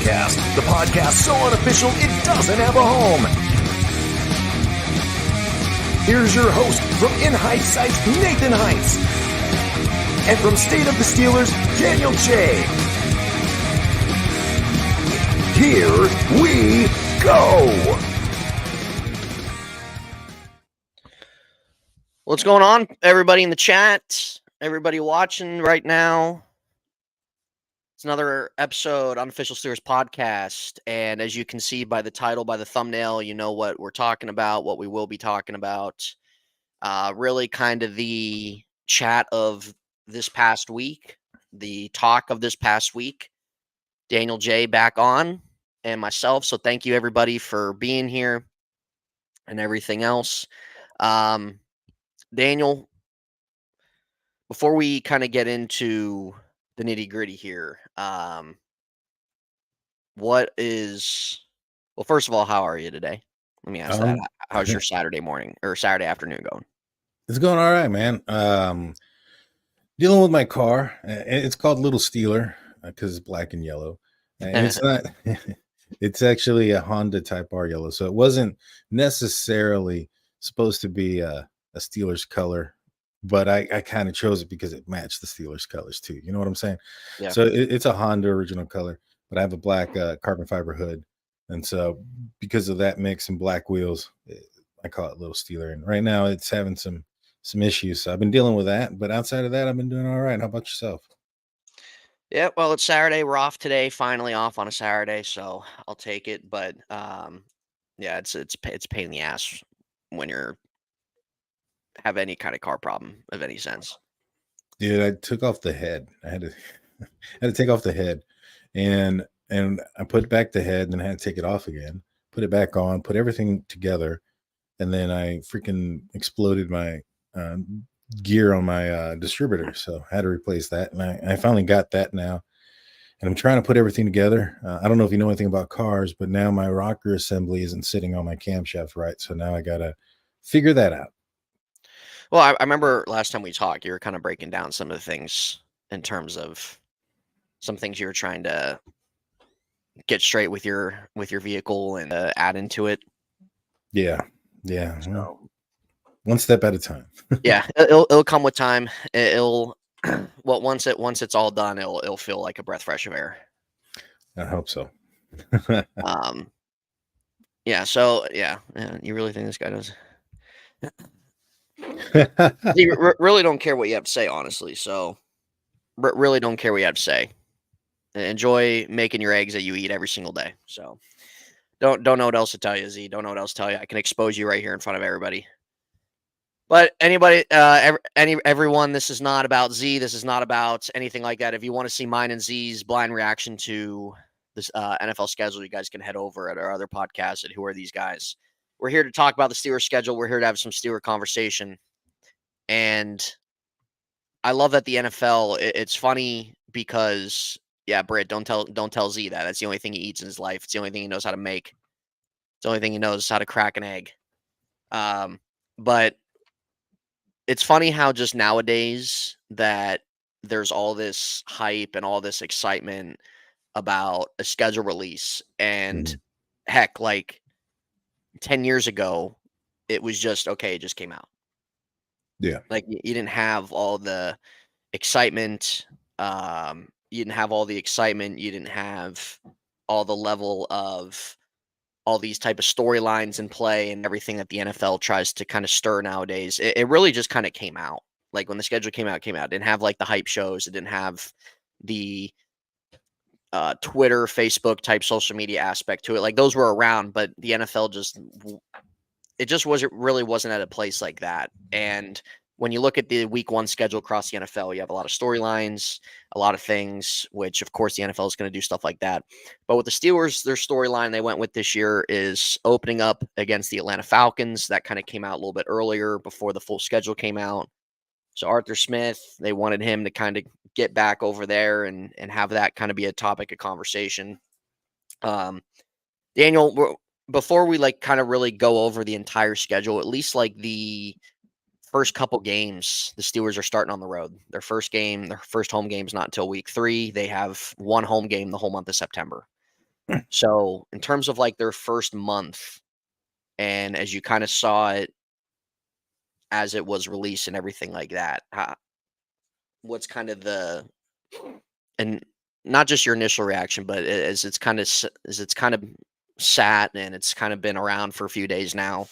the podcast so unofficial it doesn't have a home. Here's your host from In Heights Sites, Nathan Heights. And from State of the Steelers, Daniel J. Here we go. What's going on, everybody in the chat? Everybody watching right now? It's another episode, Unofficial Steelers podcast. And as you can see by the title, by the thumbnail, you know what we're talking about, what we will be talking about. Really kind of the chat of this past week, the talk of this past week. Daniel J back on, and myself. So thank you, everybody, for being here and everything else. Daniel, before we kind of get into the nitty gritty here, well, first of all, how are you today? Let me ask that. How's your Saturday morning or Saturday afternoon going? It's going all right, man. Dealing with my car. It's called Little Steeler because it's black and yellow. And it's not, it's actually a Honda Type R yellow. So it wasn't necessarily supposed to be a Steelers color, but I kind of chose it because it matched the Steelers colors too. You know what I'm saying? Yeah. So it's a Honda original color, but I have a black carbon fiber hood. And so because of that mix and black wheels, I call it Little Steeler. And right now it's having some issues. So I've been dealing with that. But outside of that, I've been doing all right. How about yourself? Yeah, well, it's Saturday. We're off today, finally off on a Saturday, so I'll take it. But yeah, it's a pain in the ass when you're have any kind of car problem of any sense. Dude, I took off the head. I had to take off the head, and I put back the head, and then I had to take it off again, put it back on, put everything together, and then I freaking exploded my gear on my distributor, so I had to replace that, and I finally got that now, and I'm trying to put everything together. I don't know if you know anything about cars, but now my rocker assembly isn't sitting on my camshaft right, so now I gotta figure that out. Well, I remember last time we talked, you were kind of breaking down some of the things in terms of some things you were trying to get straight with your vehicle and add into it. Yeah. So, one step at a time. Yeah, it'll come with time. It'll well once it's all done, it'll feel like a breath fresh of air. I hope so. Yeah. So yeah, you really think this guy does? You really don't care what you have to say, honestly. So really don't care what you have to say. Enjoy making your eggs that you eat every single day. So don't know what else to tell you, Z. Don't know what else to tell you. I can expose you right here in front of everybody. But anybody, everyone, this is not about Z. This is not about anything like that. If you want to see mine and Z's blind reaction to this NFL schedule, you guys can head over at our other podcast at Who Are These Guys. We're here to talk about the Steelers schedule. We're here to have some Steeler conversation. And I love that the NFL, it's funny because, yeah, Britt, don't tell Z that. That's the only thing he eats in his life. It's the only thing he knows how to make. It's the only thing he knows how to crack an egg. But it's funny how just nowadays that there's all this hype and all this excitement about a schedule release. And heck, like 10 years ago, it was just, okay, it just came out. Yeah. Like you didn't have all the excitement. You didn't have all the excitement. You didn't have all the level of all these type of storylines in play and everything that the NFL tries to kind of stir nowadays. It really just kind of came out. Like when the schedule came out. It didn't have like the hype shows. It didn't have the Twitter, Facebook type social media aspect to it. Like those were around, but the NFL wasn't at a place like that. And when you look at the week one schedule across the NFL, you have a lot of storylines, a lot of things, which of course the NFL is going to do stuff like that. But with the Steelers, their storyline they went with this year is opening up against the Atlanta Falcons. That kind of came out a little bit earlier before the full schedule came out. So Arthur Smith, they wanted him to kind of get back over there and have that kind of be a topic of conversation. Daniel, before we like kind of really go over the entire schedule, at least like the first couple games, the Steelers are starting on the road. Their first home game is not until week 3. They have one home game the whole month of September. So in terms of like their first month, and as you kind of saw it as it was released and everything like that, what's kind of and not just your initial reaction, but as it's kind of sat and it's kind of been around for a few days now.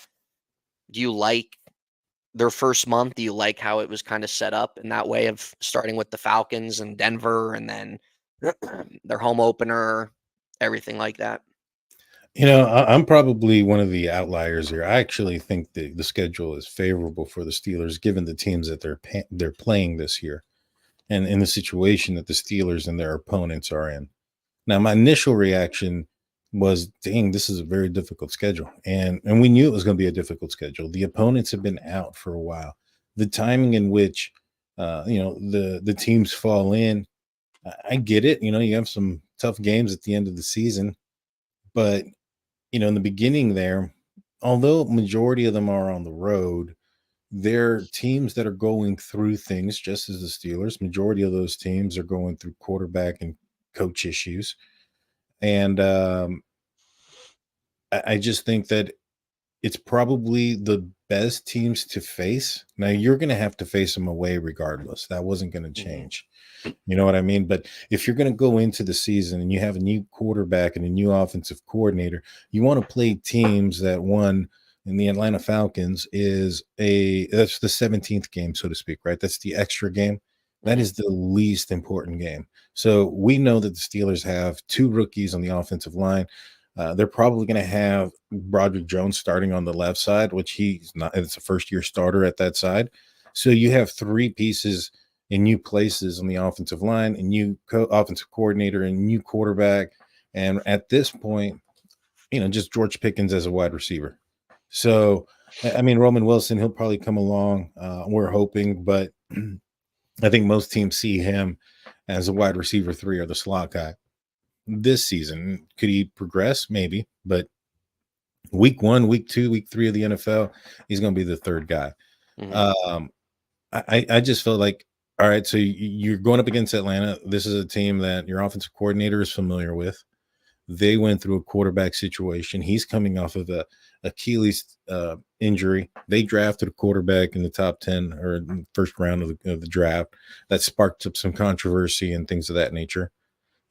Do you like their first month? Do you like how it was kind of set up in that way of starting with the Falcons and Denver and then their home opener, everything like that? I'm probably one of the outliers here. I actually think the schedule is favorable for the Steelers, given the teams that they're playing this year, and in the situation that the Steelers and their opponents are in. Now, my initial reaction was, "Dang, this is a very difficult schedule," and we knew it was going to be a difficult schedule. The opponents have been out for a while. The timing in which, the teams fall in, I get it. You have some tough games at the end of the season, but in the beginning there, although majority of them are on the road, they're teams that are going through things just as the Steelers. Majority of those teams are going through quarterback and coach issues. And I just think that it's probably the best teams to face. Now, you're going to have to face them away regardless. That wasn't going to Hmm. change. You know what I mean? But if you're going to go into the season and you have a new quarterback and a new offensive coordinator, you want to play teams that won. In the Atlanta Falcons that's the 17th game, so to speak, right? That's the extra game. That Hmm. is the least important game. So we know that the Steelers have two rookies on the offensive line. They're probably going to have Broderick Jones starting on the left side, which he's not. It's a first-year starter at that side. So you have three pieces in new places on the offensive line, and new offensive coordinator, and new quarterback. And at this point, just George Pickens as a wide receiver. So, I mean, Roman Wilson, he'll probably come along. We're hoping, but I think most teams see him as a wide receiver 3 or the slot guy this season. Could he progress? Maybe, but week 1, week 2, week 3 of the NFL, he's going to be the third guy. Hmm. Um, I just felt like, all right, so you're going up against Atlanta. This is a team that your offensive coordinator is familiar with. They went through a quarterback situation. He's coming off of a Achilles injury. They drafted a quarterback in the top 10 or first round of the draft that sparked up some controversy and things of that nature.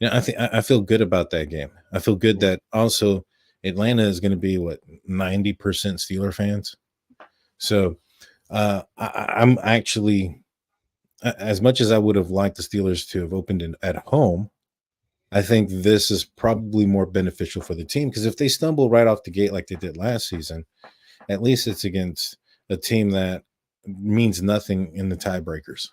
I feel good about that game. I feel good Hmm. that also Atlanta is going to be 90% Steeler fans. So I'm actually, as much as I would have liked the Steelers to have opened it at home, I think this is probably more beneficial for the team, because if they stumble right off the gate like they did last season, at least it's against a team that means nothing in the tiebreakers.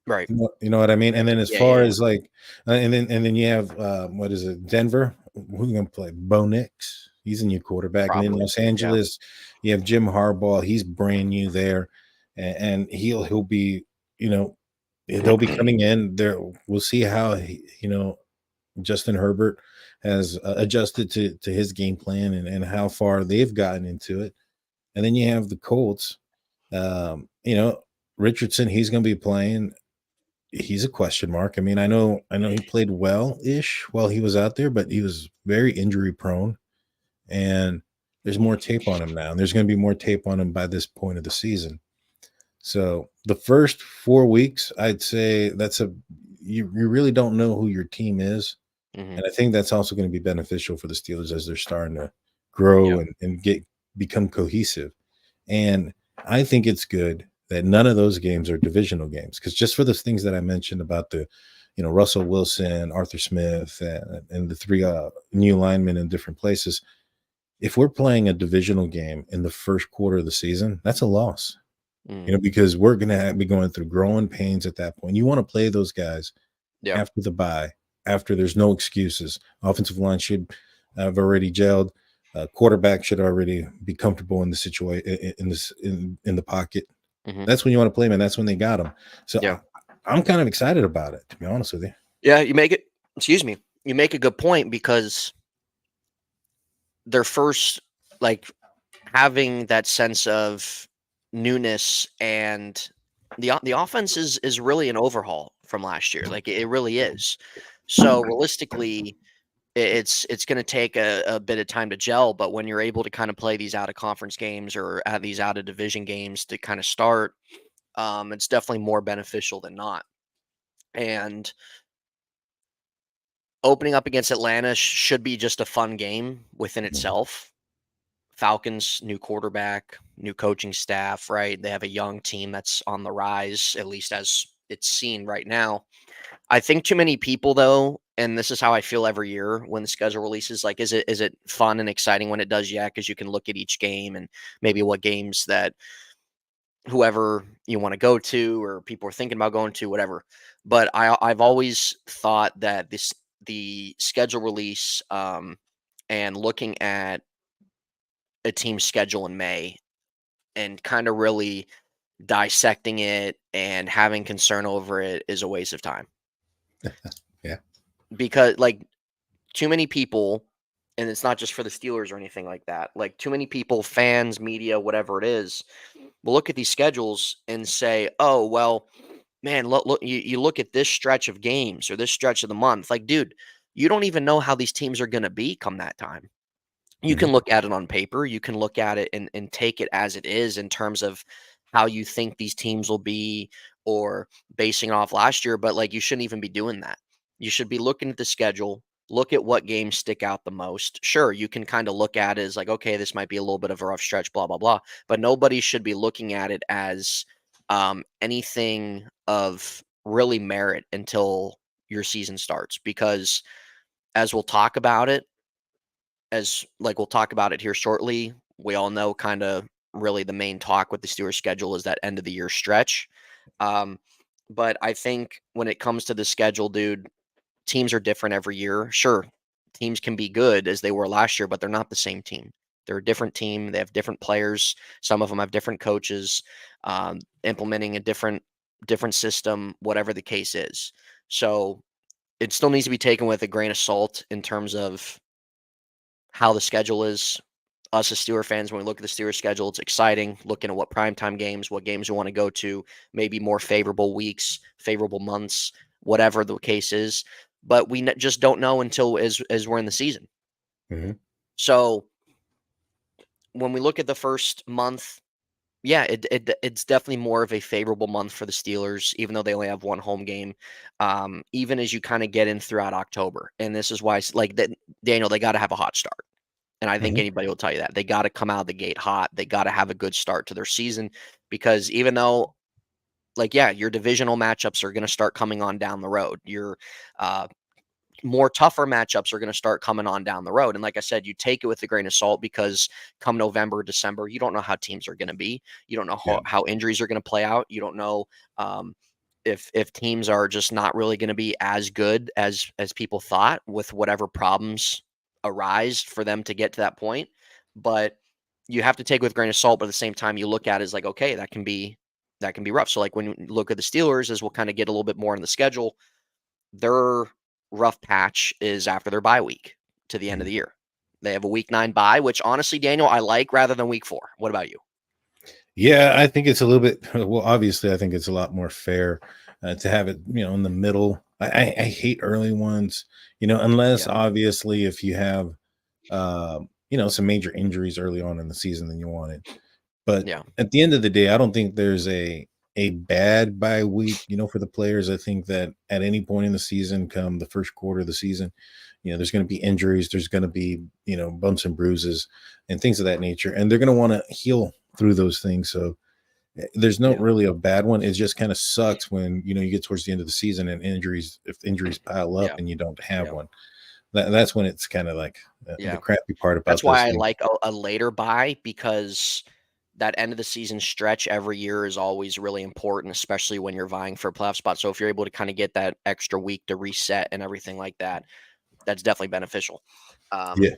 Right. You know what I mean? And then as Yeah. Yeah. far Yeah. as like, and then you have what is it? Denver. Who's going to play? Bo Nix. He's a new quarterback, and in Probably. Los Yeah. Angeles, you have Jim Harbaugh. He's brand new there, and he'll be, you know they'll be coming in there. We'll see how Justin Herbert has adjusted to his game plan, and how far they've gotten into it. And then you have the Colts. Um, you know, Richardson, he's going to be playing. He's a question mark. I mean, I know he played well ish while he was out there, but he was very injury prone. And there's more tape on him now. And there's going to be more tape on him by this point of the season. So the first 4 weeks, I'd say you really don't know who your team is. Hmm. And I think that's also going to be beneficial for the Steelers as they're starting to grow Yeah. and become cohesive. And I think it's good that none of those games are divisional games, because just for those things that I mentioned about Russell Wilson, Arthur Smith, and the three new linemen in different places. If we're playing a divisional game in the first quarter of the season, that's a loss. Mm. Because we're going to be going through growing pains at that point. You want to play those guys Yeah. after the bye, after there's no excuses. Offensive line should have already gelled. Quarterback should already be comfortable in the situation, in the pocket. Hmm. That's when you want to play them, and that's when they got them. So Yeah. I'm kind of excited about it, to be honest with you. Yeah. You make it. Excuse me. You make a good point because their first, like, having that sense of newness, and the offense is really an overhaul from last year. Like, it really is. So realistically, it's going to take a bit of time to gel. But when you're able to kind of play these out of conference games or have these out of division games to kind of start, it's definitely more beneficial than not. And opening up against Atlanta should be just a fun game within Mhm. itself. Falcons, new quarterback, new coaching staff, right? They have a young team that's on the rise, at least as it's seen right now. I think too many people though, and this is how I feel every year when the schedule releases, like is it fun and exciting when it does? Yeah, because you can look at each game and maybe what games that whoever you want to go to or people are thinking about going to, whatever. But I've always thought that the schedule release and looking at a team's schedule in May and kind of really dissecting it and having concern over it is a waste of time Yeah. because like too many people, and it's not just for the Steelers or anything like that. Like too many people, fans, media, whatever it is, will look at these schedules and say, "Oh, well, man, look, you look at this stretch of games or this stretch of the month. Like, dude, you don't even know how these teams are going to be come that time. You Mhm. can look at it on paper. You can look at it and take it as it is in terms of how you think these teams will be or basing it off last year. But like, you shouldn't even be doing that. You should be looking at the schedule, look at what games stick out the most. Sure, you can kind of look at it as like, okay, this might be a little bit of a rough stretch, blah, blah, blah. But nobody should be looking at it as anything of really merit until your season starts. Because as we'll talk about it, as like we'll talk about it here shortly, we all know kind of really the main talk with the Steelers schedule is that end of the year stretch. Um, but I think when it comes to the schedule, dude, teams are different every year. Sure, teams can be good as they were last year, but they're not the same team. They're a different team. They have different players. Some of them have different coaches, implementing a different system, whatever the case is. So it still needs to be taken with a grain of salt in terms of how the schedule is. Us as Steeler fans, when we look at the Steelers schedule, it's exciting. Looking at what primetime games, what games we want to go to, maybe more favorable weeks, favorable months, whatever the case is. But we just don't know until as we're in the season. Mhm. So when we look at the first month, yeah, it's definitely more of a favorable month for the Steelers, even though they only have one home game. Even as you kind of get in throughout October, and this is why, like that, Daniel, they got to have a hot start. And I think Mhm. anybody will tell you that. They got to come out of the gate hot. They got to have a good start to their season because even though, like, yeah, your divisional matchups are going to start coming on down the road. Your uh, more tougher matchups are going to start coming on down the road. And like I said, you take it with a grain of salt because come November, December, you don't know how teams are going to be. You don't know Yeah. how injuries are going to play out. You don't know um, if teams are just not really going to be as good as people thought with whatever problems arise for them to get to that point. But you have to take with a grain of salt. But at the same time, you look at it as like, okay, that can be rough. So like when you look at the Steelers, as we'll kind of get a little bit more in the schedule, their rough patch is after their bye week to the end of Mhm. the year. They have a week 9 bye, which honestly, Daniel, I like rather than week 4. What about you? Yeah, I think it's a little bit. Well, obviously, I think it's a lot more fair to have it, in the middle. I hate early ones, unless Yeah. obviously if you have, some major injuries early on in the season, then you want it. But Yeah. at the end of the day, I don't think there's a bad bye week, for the players. I think that at any point in the season, come the first quarter of the season, there's going to be injuries, there's going to be, bumps and bruises and things of that nature, and they're going to want to heal through those things. So there's not Yeah. really a bad one. It just kind of sucks when you get towards the end of the season and if injuries pile up Yeah. and you don't have Yeah. one. That's when it's kind of like the Yeah. crappy part That's about those why I things. like a later bye because that end of the season stretch every year is always really important, especially when you're vying for a playoff spot. So if you're able to kind of get that extra week to reset and everything like that, that's definitely beneficial. Um, Yeah.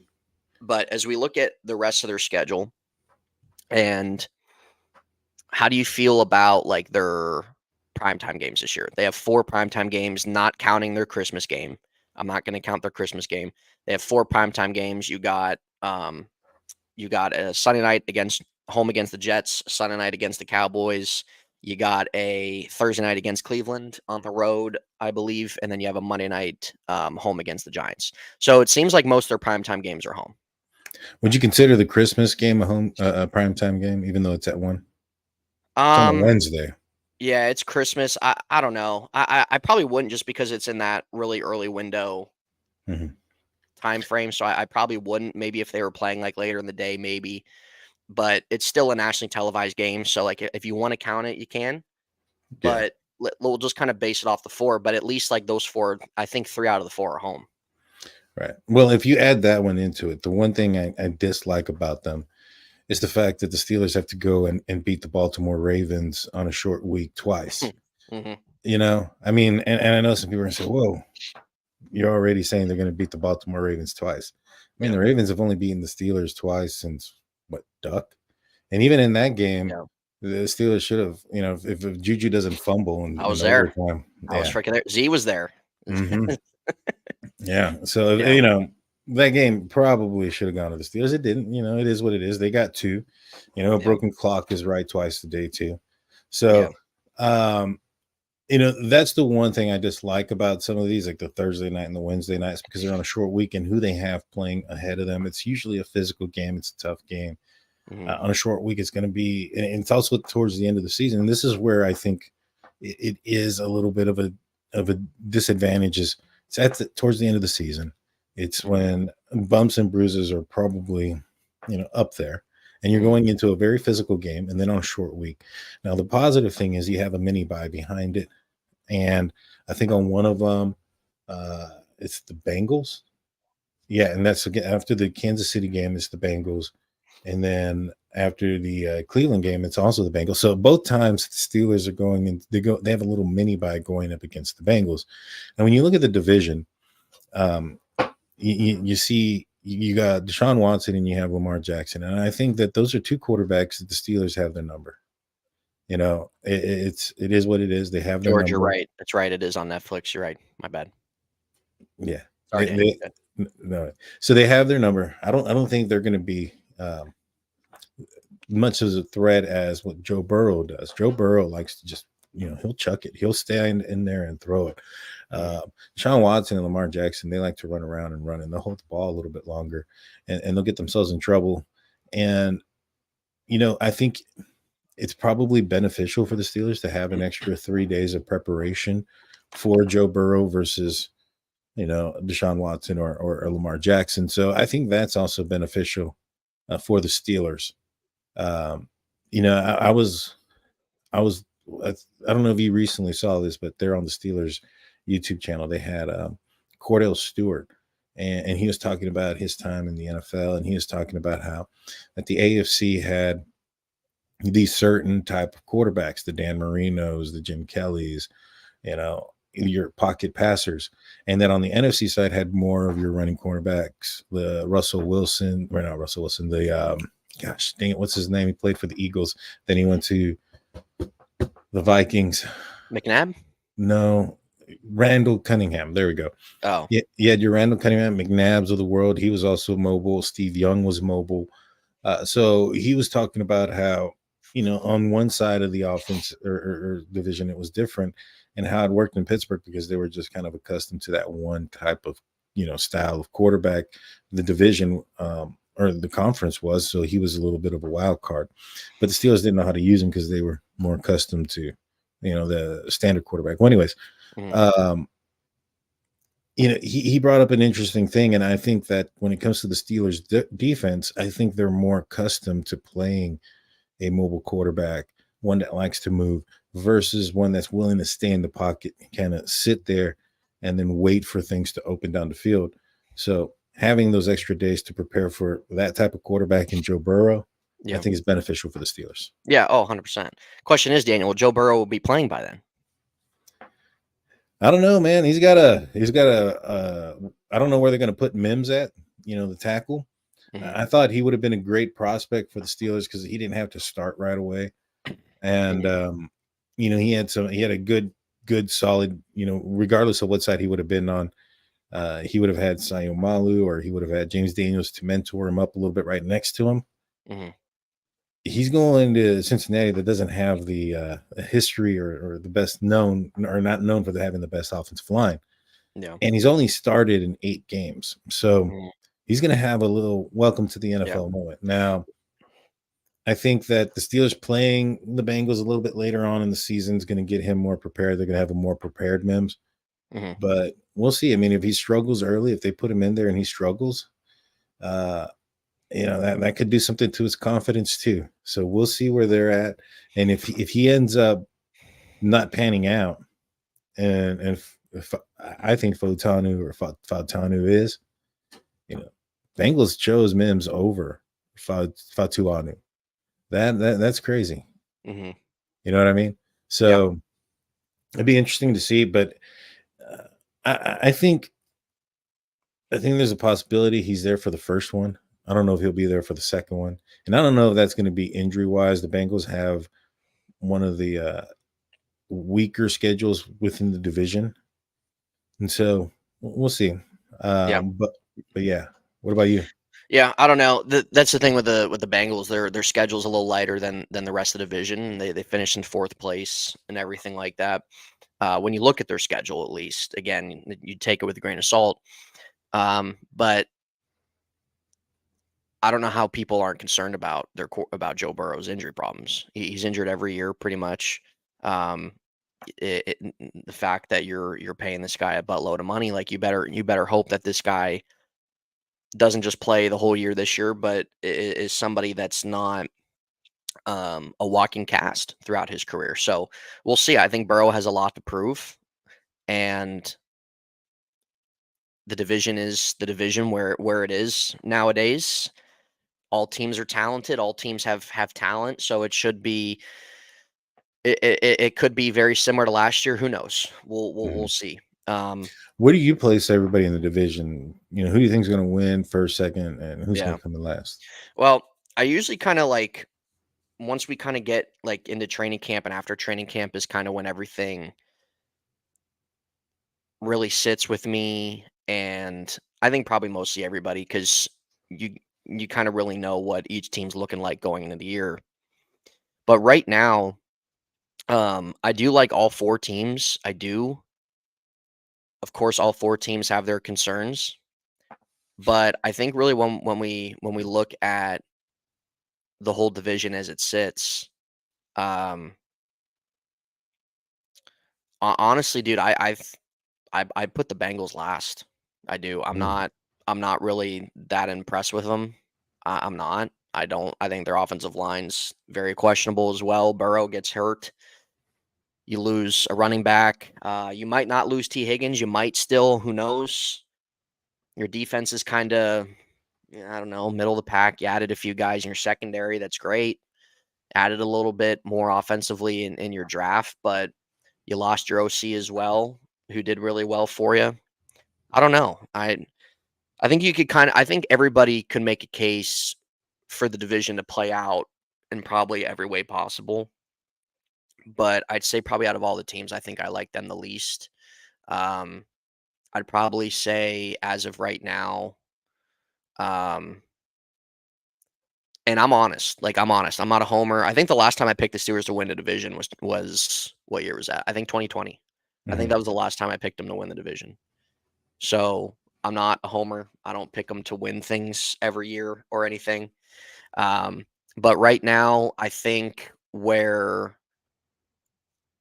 but as we look at the rest of their schedule and how do you feel about like their primetime games this year? They have 4 primetime games, not counting their Christmas game. I'm not going to count their Christmas game. They have 4 primetime games. You got a Sunday night against home against the Jets, Sunday night against the Cowboys, You got a Thursday night against Cleveland on the road, I believe, and then you have a Monday night home against the Giants. So it seems like most of their primetime games are home. Would you consider the Christmas game a home a primetime game, even though it's at 1? It's on a Wednesday. Yeah, it's Christmas. I don't know. I probably wouldn't, just because it's in that really early window time frame. So I probably wouldn't. Maybe if they were playing like later in the day, maybe. But it's still a nationally televised game. So like if you want to count it, you can. Yeah. But we'll just kind of base it off the 4. But at least like those 4, I think 3 out of the 4 are home. Right. Well, if you add that one into it, the one thing I dislike about them is the fact that the Steelers have to go and beat the Baltimore Ravens on a short week twice. You know, I mean, and I know some people are going to say, whoa, you're already saying they're going to beat the Baltimore Ravens twice. I mean, the Ravens have only beaten the Steelers twice since, Duck? And even in that game, the Steelers should have, if Juju doesn't fumble in overtime. I was freaking there. Z was there. Yeah. So, that game probably should have gone to the Steelers. It didn't. It is what it is. They got 2. A broken clock is right twice a day too. So, that's the one thing I dislike about some of these, like the Thursday night and the Wednesday nights, because they're on a short week, and who they have playing ahead of them. It's usually a physical game. It's a tough game. On a short week, it's going to be, and it's also towards the end of the season. And this is where I think it is a little bit of a disadvantage. Is it's towards the end of the season. It's when bumps and bruises are probably, up there, and you're going into a very physical game, and then on a short week. Now, the positive thing is you have a mini bye behind it, and I think on one of them, it's the Bengals. Yeah, and that's again after the Kansas City game. It's the Bengals. And then after the Cleveland game, it's also the Bengals. So both times the Steelers are going and they have a little mini bye going up against the Bengals. And when you look at the division, you see you got Deshaun Watson and you have Lamar Jackson. And I think that those are 2 quarterbacks that the Steelers have their number. It is what it is. They have their George, number. you're right. That's right. It is on Netflix. You're right. My bad. Yeah. Sorry, no. So they have their number. I don't think they're going to be much as a threat as what Joe Burrow does. Joe Burrow likes to just, he'll chuck it. He'll stay in there and throw it. Sean Watson and Lamar Jackson, they like to run around and run, and they'll hold the ball a little bit longer, and they'll get themselves in trouble. And, I think it's probably beneficial for the Steelers to have an extra 3 days of preparation for Joe Burrow versus, Deshaun Watson or Lamar Jackson. So I think that's also beneficial for the Steelers. I don't know if you recently saw this, but they're on the Steelers YouTube channel. They had Cordell Stewart, and he was talking about his time in the NFL, and he was talking about how that the AFC had these certain type of quarterbacks, the Dan Marinos, the Jim Kellys, your pocket passers, and then on the NFC side had more of your running cornerbacks, the gosh dang it, what's his name? He played for the Eagles. Then he went to the Vikings. McNabb? No, Randall Cunningham. There we go. Oh. Yeah, you had your Randall Cunningham, McNabbs of the world. He was also mobile. Steve Young was mobile. So he was talking about how, on one side of the offense or division, it was different, and how it worked in Pittsburgh because they were just kind of accustomed to that one type of, style of quarterback. The division, or the conference was, so he was a little bit of a wild card, but the Steelers didn't know how to use him because they were more accustomed to, the standard quarterback. Well, anyways, he brought up an interesting thing, and I think that when it comes to the Steelers defense, I think they're more accustomed to playing a mobile quarterback, one that likes to move, versus one that's willing to stay in the pocket and kind of sit there and then wait for things to open down the field. So having those extra days to prepare for that type of quarterback in Joe Burrow, I think is beneficial for the Steelers. Yeah. 100%. Question is, Daniel, will Joe Burrow be playing by then? I don't know, man. He's got a I don't know where they're going to put Mims at, the tackle. I thought he would have been a great prospect for the Steelers because he didn't have to start right away. And, he had a good, solid, regardless of what side he would have been on, he would have had Sayo Malu, or he would have had James Daniels to mentor him up a little bit right next to him. he's going to Cincinnati that doesn't have the history or the best known or not known for having the best offensive line. Yeah. And he's only started in 8 games. So Mhm. he's going to have a little welcome to the Yeah. NFL moment. Now, I think that the Steelers playing the Bengals a little bit later on in the season is going to get him more prepared. They're going to have a more prepared Mims. Mhm. But we'll see. I mean, if he struggles early, if they put him in there and he struggles, that could do something to his confidence too. So we'll see where they're at. And if he ends up not panning out, and if I think Fautanu is, Bengals chose Mims over Fatuanu. That's crazy. Mhm. You know what I mean? Yeah. So it'd be interesting to see, but uh, I think there's a possibility he's there for the first one. I don't know if he'll be there for the second one, and I don't know if that's going to be injury wise. The Bengals have one of the weaker schedules within the division, and so we'll see. Yeah. But yeah, what about you? Yeah, I don't know. That's the thing with the Bengals. Their schedule's a little lighter than the rest of the division. They finished in 4th place and everything like that. When you look at their schedule, at least, again, you take it with a grain of salt. But I don't know how people aren't concerned about about Joe Burrow's injury problems. He's injured every year, pretty much. Um, the fact that you're paying this guy a buttload of money, like you better hope that this guy doesn't just play the whole year this year, but is somebody that's not a walking cast throughout his career. So we'll see. I think Burrow has a lot to prove, and the division is the division where it is nowadays. All teams are talented. All teams have talent, so it should be. It could be very similar to last year. Who knows? We'll Mhm. see. Um, Where do you place everybody in the division? Who do you think is going to win first, second, and who's going yeah. to come in last? Well, I usually kind of like once we kind of get like into training camp and after training camp is kind of when everything really sits with me, and I think probably mostly everybody because you you kind of really know what each team's looking like going into the year. But right now, I do like all 4 teams. I do. Of course, all 4 teams have their concerns, but I think really when we look at the whole division as it sits, um, honestly, dude, I put the Bengals last. I do. Mm. I'm not really that impressed with them. I'm not. I don't. I think their offensive line's very questionable as well. Burrow gets hurt. You lose a running back. You might not lose T. Higgins. You might still. Who knows? Your defense is kind of, I don't know, middle of the pack. You added a few guys in your secondary. That's great. Added a little bit more offensively in your draft, but you lost your OC as well, who did really well for you. I don't know. I think you could I think everybody could make a case for the division to play out in probably every way possible. But I'd say probably out of all the teams, I think I like them the least. Um, I'd probably say as of right now, um, and I'm honest. Like I'm honest. I'm not a homer. I think the last time I picked the Steelers to win the division was what year was that? I think 2020. I think Mhm. that was the last time I picked them to win the division. So I'm not a homer. I don't pick them to win things every year or anything. Um, but right now, I think where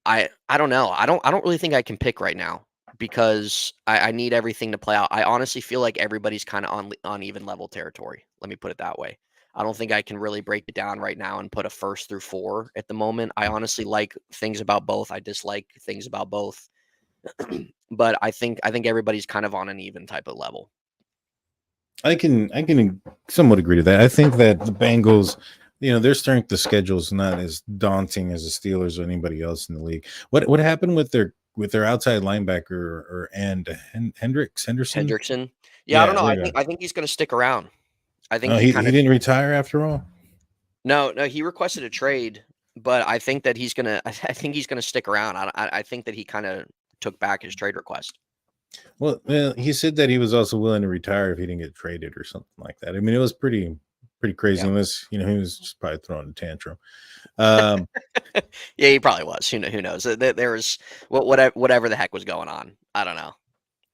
I don't know. I don't really think I can pick right now because I need everything to play out. I honestly feel like everybody's kind of on even level territory. Let me put it that way. I don't think I can really break it down right now and put a first through 4 at the moment. I honestly like things about both. I dislike things about both. But I think everybody's kind of on an even type of level. I can somewhat agree to that. I think that the Bengals, their strength of schedule is not as daunting as the Steelers or anybody else in the league. What happened with their outside linebacker or Henderson? Hendrickson. Yeah, I don't Yeah, know. there I you think go. I think he's going to stick around. I think Oh, he he kind of didn't retire after all. no, he requested a trade, but I think that he's gonna. I think he's gonna stick around. I think that he kind of took back his trade request. Well, he said that he was also willing to retire if he didn't get traded or something like that. I mean, it was pretty pretty crazy. Yeah. Unless he was just probably throwing a tantrum. Um, Yeah, he probably was. Who knows? There was whatever the heck was going on. I don't know.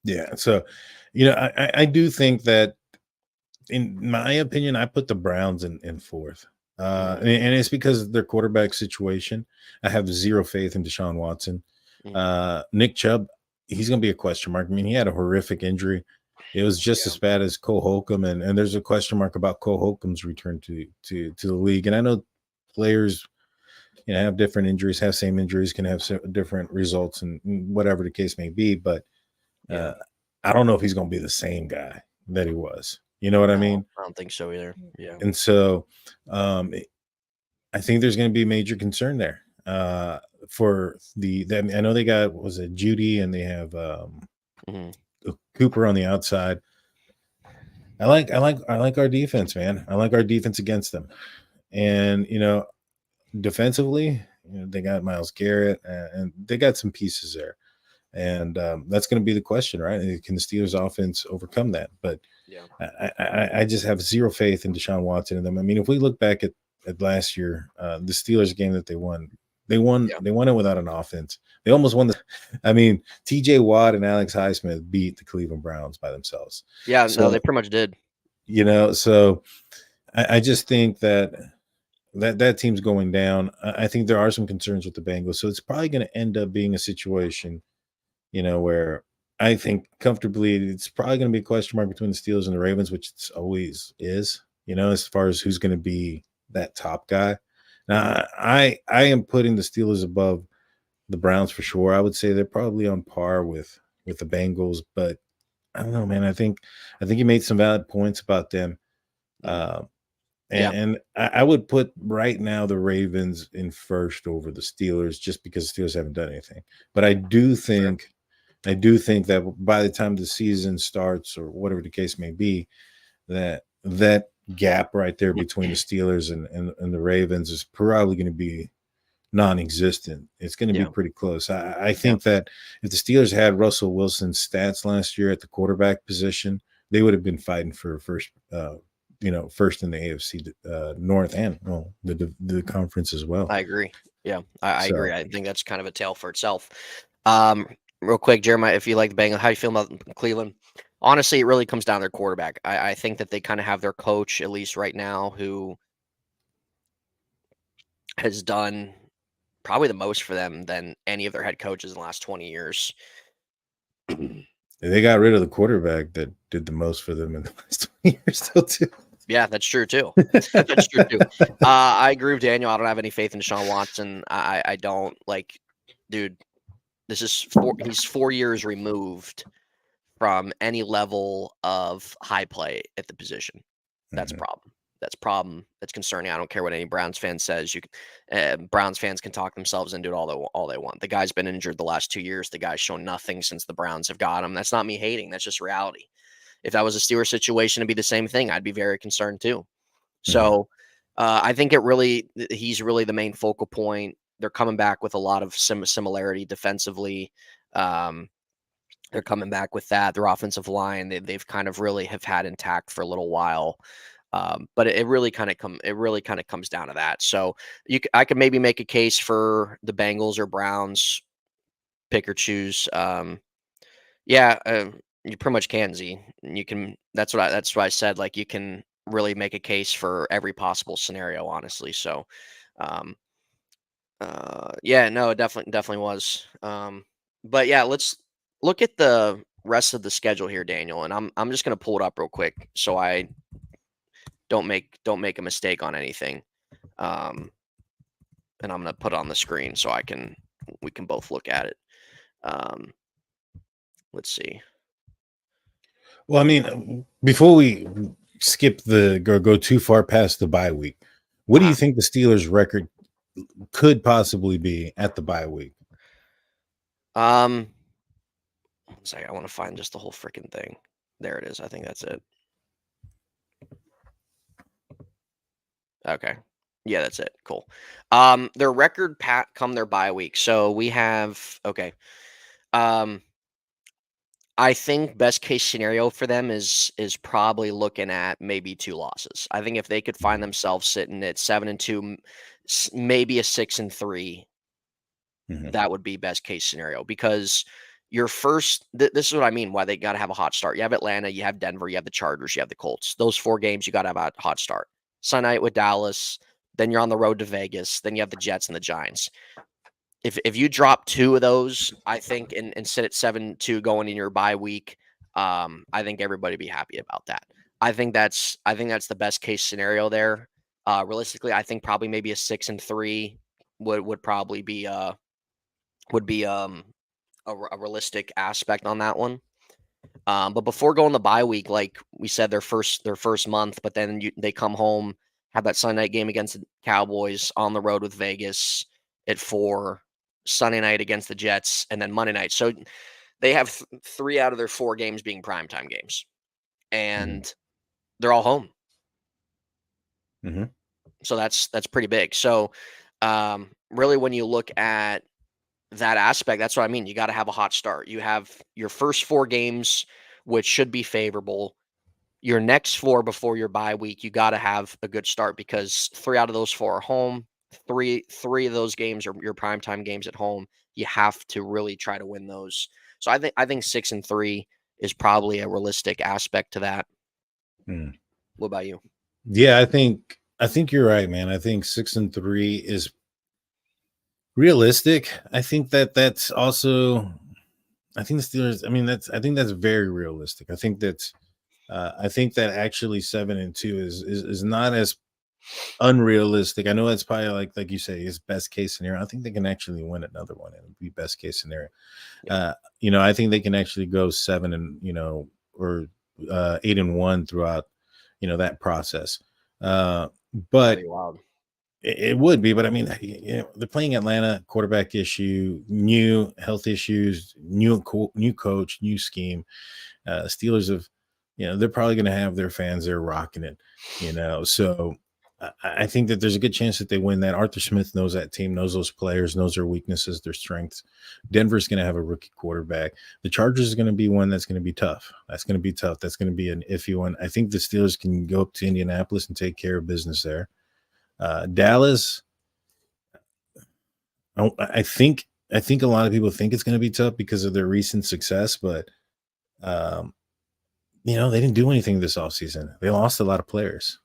yeah. So, I do think that, in my opinion, I put the Browns in fourth. Mhm, And it's because of their quarterback situation. I have zero faith in Deshaun Watson. mhm. Nick Chubb, he's going to be a question mark. I mean, he had a horrific injury. It was just Yeah. as bad as Cole Holcomb, and there's a question mark about Cole Holcomb's return to the league. And I know players, have different injuries, have same injuries, can have different results, and whatever the case may be. But Yeah. uh, I don't know if he's going to be the same guy that he was. You know what I No, mean? I don't think so either. Yeah. And so, I think there's going to be major concern there. For I know they got, was it Judy, and they have Mhm. Cooper on the outside. I like our defense, man. I like our defense against them, and defensively, they got Myles Garrett, and they got some pieces there, and that's going to be the question, right? Can the Steelers offense overcome that? But Yeah. I just have zero faith in Deshaun Watson and them. I mean, if we look back at last year, the Steelers game that they won, Yeah. they won it without an offense. They almost won I mean, TJ Watt and Alex Highsmith beat the Cleveland Browns by themselves. Yeah. No, So, they pretty much did. so I just think that team's going down. I think there are some concerns with the Bengals. So it's probably going to end up being a situation, where I think comfortably it's probably going to be a question mark between the Steelers and the Ravens, which it always is, as far as who's going to be that top guy. Now, Mhm. I am putting the Steelers above the Browns for sure. I would say they're probably on par with the Bengals, but I don't know, man. I think you made some valid points about them. Mhm. Uh, Yeah. and I would put right now the Ravens in first over the Steelers, just because the Steelers haven't done anything. But Fair. I do think that by the time the season starts, or whatever the case may be, that gap right there between the Steelers and the Ravens is probably going to be non-existent. It's going to be Yeah. pretty close. I Yeah. think that if the Steelers had Russell Wilson's stats last year at the quarterback position, they would have been fighting for first, first in the AFC North, and the conference as well. I agree. Yeah, I agree. So, I think that's kind of a tale for itself. Um, Real quick, Jeremiah, if you like the Bengals, how you feel about Cleveland? Honestly, it really comes down to their quarterback. I think that they kind of have their coach, at least right now, who has done probably the most for them than any of their head coaches in the last 20 years. they got rid of the quarterback that did the most for them in the last 20 years, still too. Yeah, that's true too. That's true too. I agree with Daniel. I don't have any faith in Deshaun Watson. I don't like, dude. This is he's 4 years removed from any level of high play at the position. That's a Mhm. problem. That's a problem. That's concerning. I don't care what any Browns fan says. Browns fans can talk themselves into it all they want. The guy's been injured the last 2 years. The guy's shown nothing since the Browns have got him. That's not me hating. That's just reality. If that was a Steelers situation, it'd be the same thing. I'd be very concerned too. Mhm. So I think he's really the main focal point. They're coming back with a lot of similarity defensively. Um, they're coming back with that. Their offensive line, they've kind of really have had intact for a little while. But it really kind of comes down to that. So I could maybe make a case for the Bengals or Browns, pick or choose. Yeah, you pretty much can, Z. You can. That's what I said. Like you can really make a case for every possible scenario, honestly. So, um, yeah, no, it definitely was. But yeah, let's look at the rest of the schedule here, Daniel, and I'm just gonna pull it up real quick so I don't make a mistake on anything. Um, and I'm gonna put it on the screen so we can both look at it. Um, let's see. Well, I mean, before we skip go too far past the bye week, what do you Uh, think the Steelers' record could possibly be at the bye week? um, one second, I want to find just the whole freaking thing. There it is. I think that's it. Okay. Yeah, that's it. Cool. Their record come their bye week. So we have okay. Um, I think best case scenario for them is probably looking at maybe 2 losses. I think if they could find themselves sitting at 7-2, maybe a 6-3, that would be best case scenario because your first this is what I mean why they got to have a hot start. You have Atlanta, you have Denver, you have the Chargers, you have the Colts. Those 4 games you got to have a hot start. Sunday night with Dallas, then you're on the road to Vegas, then you have the Jets and the Giants. If you drop 2 of those, I think, and sit at 7-2 going in your bye week, I think everybody be happy about that. I think that's the best case scenario there. Realistically, I think probably maybe a 6-3 would probably be a realistic aspect on that one. But before going the bye week, like we said, their first month, but then they come home, have that Sunday night game against the Cowboys on the road with Vegas at 4, Sunday night against the Jets, and then Monday night. So they have 3 out of their 4 games being primetime games, and they're all home. So that's pretty big. So really, when you look at that aspect, that's what I mean. You got to have a hot start. You have your first 4 games, which should be favorable. Your next 4 before your bye week, you got to have a good start because 3 out of those 4 are home. Three of those games are your primetime games at home. You have to really try to win those. So I think 6-3 is probably a realistic aspect to that. What about you? Yeah, I think you're right, man. I think 6-3 is realistic. I think that's also. I think the Steelers. I mean, I think that's very realistic. I think that actually 7-2 is not as unrealistic. I know that's probably like you say is best case scenario. I think they can actually win another one and be best case scenario. Yeah. I think they can actually go 7 or 8-1 throughout that process. But it would be. But I mean, they're playing Atlanta, quarterback issue, new health issues, new coach, new scheme. Steelers have, they're probably going to have their fans there rocking it, So I think that there's a good chance that they win that. Arthur Smith knows that team, knows those players, knows their weaknesses, their strengths. Denver's going to have a rookie quarterback. The Chargers is going to be one that's going to be tough. That's going to be tough. That's going to be an iffy one. I think the Steelers can go up to Indianapolis and take care of business there. Dallas, I think a lot of people think it's going to be tough because of their recent success, but they didn't do anything this offseason. They lost a lot of players,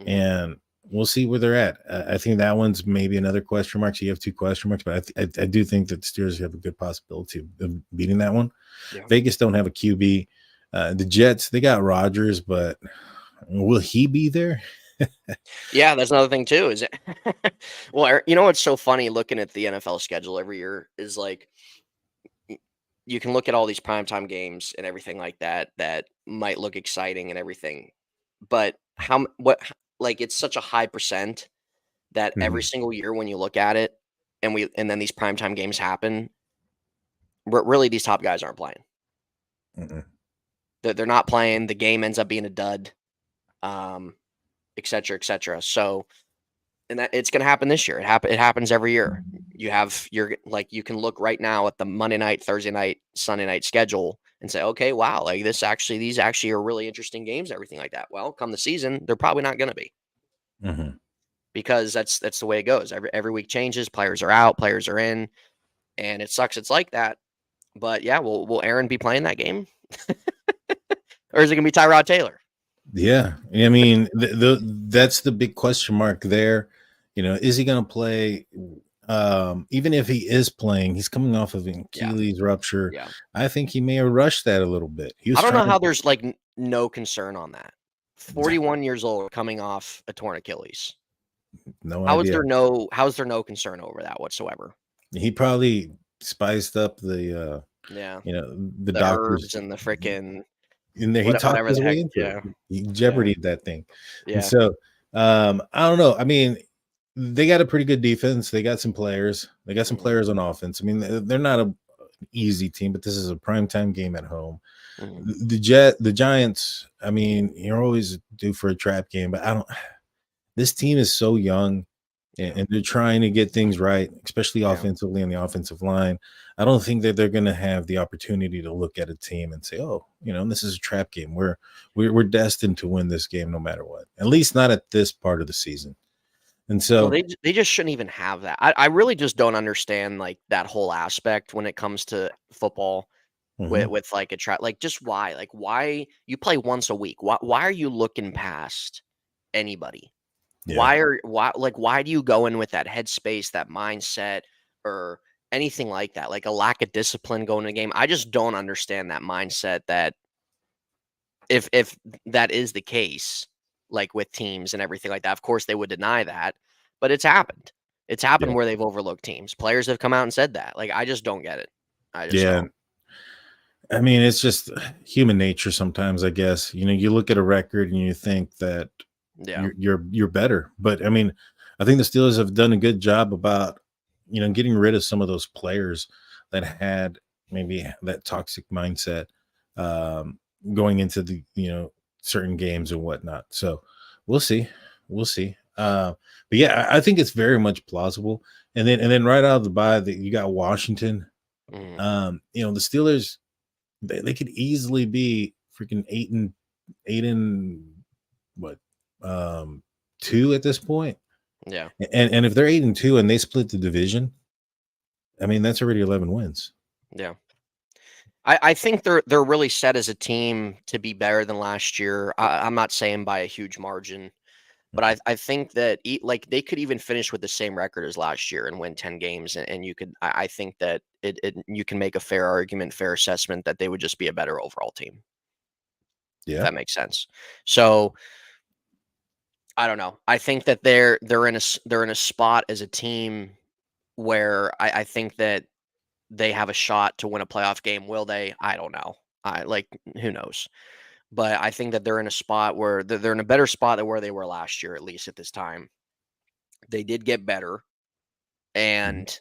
and we'll see where they're at. I think that one's maybe another question mark. So you have 2 question marks, but I do think that the Steelers have a good possibility of beating that one. Yeah. Vegas don't have a QB. The Jets, they got Rodgers, but will he be there? Yeah, that's another thing too. Is it? Well, what's so funny looking at the NFL schedule every year is like you can look at all these primetime games and everything like that might look exciting and everything, but it's such a high percent that every single year when you look at it and then these primetime games happen, really these top guys aren't playing. They're not playing. The game ends up being a dud. Et cetera, et cetera. So, and that it's going to happen this year. It happens every year. You can look right now at the Monday night, Thursday night, Sunday night schedule and say, okay, wow, like these actually are really interesting games, everything like that. Well, come the season, they're probably not going to be because that's the way it goes. Every week changes. Players are out, players are in, and it sucks. It's like that. But yeah, will Aaron be playing that game, or is it going to be Tyrod Taylor? Yeah, I mean, that's the big question mark there. Is he going to play? Even if he is playing, he's coming off of an Achilles rupture. Yeah. I think he may have rushed that a little bit. I don't know how there's like no concern on that. 41 years old, coming off a torn Achilles. No idea. How's there no concern over that whatsoever? He probably spiced up the the doctors herbs and the freaking. In there, he talked his way into it. He jeopardied that thing. Yeah. And so I don't know. I mean, they got a pretty good defense. They got some players. They got some players on offense. I mean, they're not an easy team, but this is a primetime game at home. The Giants, I mean, you're always due for a trap game, but this team is so young and they're trying to get things right, especially offensively on the offensive line. I don't think that they're going to have the opportunity to look at a team and say, "Oh, this is a trap game. We're destined to win this game no matter what." At least not at this part of the season. And Well, so, they just shouldn't even have that. I really just don't understand like that whole aspect when it comes to football mhm, with like a trap. Like just why? Like why you play once a week? Why are you looking past anybody? yeah, Why do you go in with that headspace, that mindset, or anything like that? Like a lack of discipline going to a game. I just don't understand that mindset that if that is the case, like with teams and everything like that, of course they would deny that, but it's happened. It's happened yeah, where they've overlooked teams. Players have come out and said that. Like I just don't get it. I just yeah. don't. I mean, it's just human nature sometimes, I guess. You look at a record and you think that Yeah. you're better. But I mean, I think the Steelers have done a good job about, getting rid of some of those players that had maybe that toxic mindset um going into the, certain games and whatnot. So we'll see. We'll see. But yeah, I think it's very much plausible. And then right out of the bye that you got Washington. Mhm. The Steelers, they could easily be freaking eight and what, um 2 at this point. Yeah. And if they're 8-2 and they split the division, I mean that's already 11 wins. Yeah. I think they're really set as a team to be better than last year. I'm not saying by a huge margin, but I think that like they could even finish with the same record as last year and win 10 games, and you could I think that you can make a fair argument, fair assessment that they would just be a better overall team, if Yeah. that makes sense. So I don't know. I think that they're in a spot as a team where I think that they have a shot to win a playoff game. Will they? I don't know. I like who knows. But I think that they're in a spot where they're in a better spot than where they were last year, at least at this time. They did get better, Mhm. and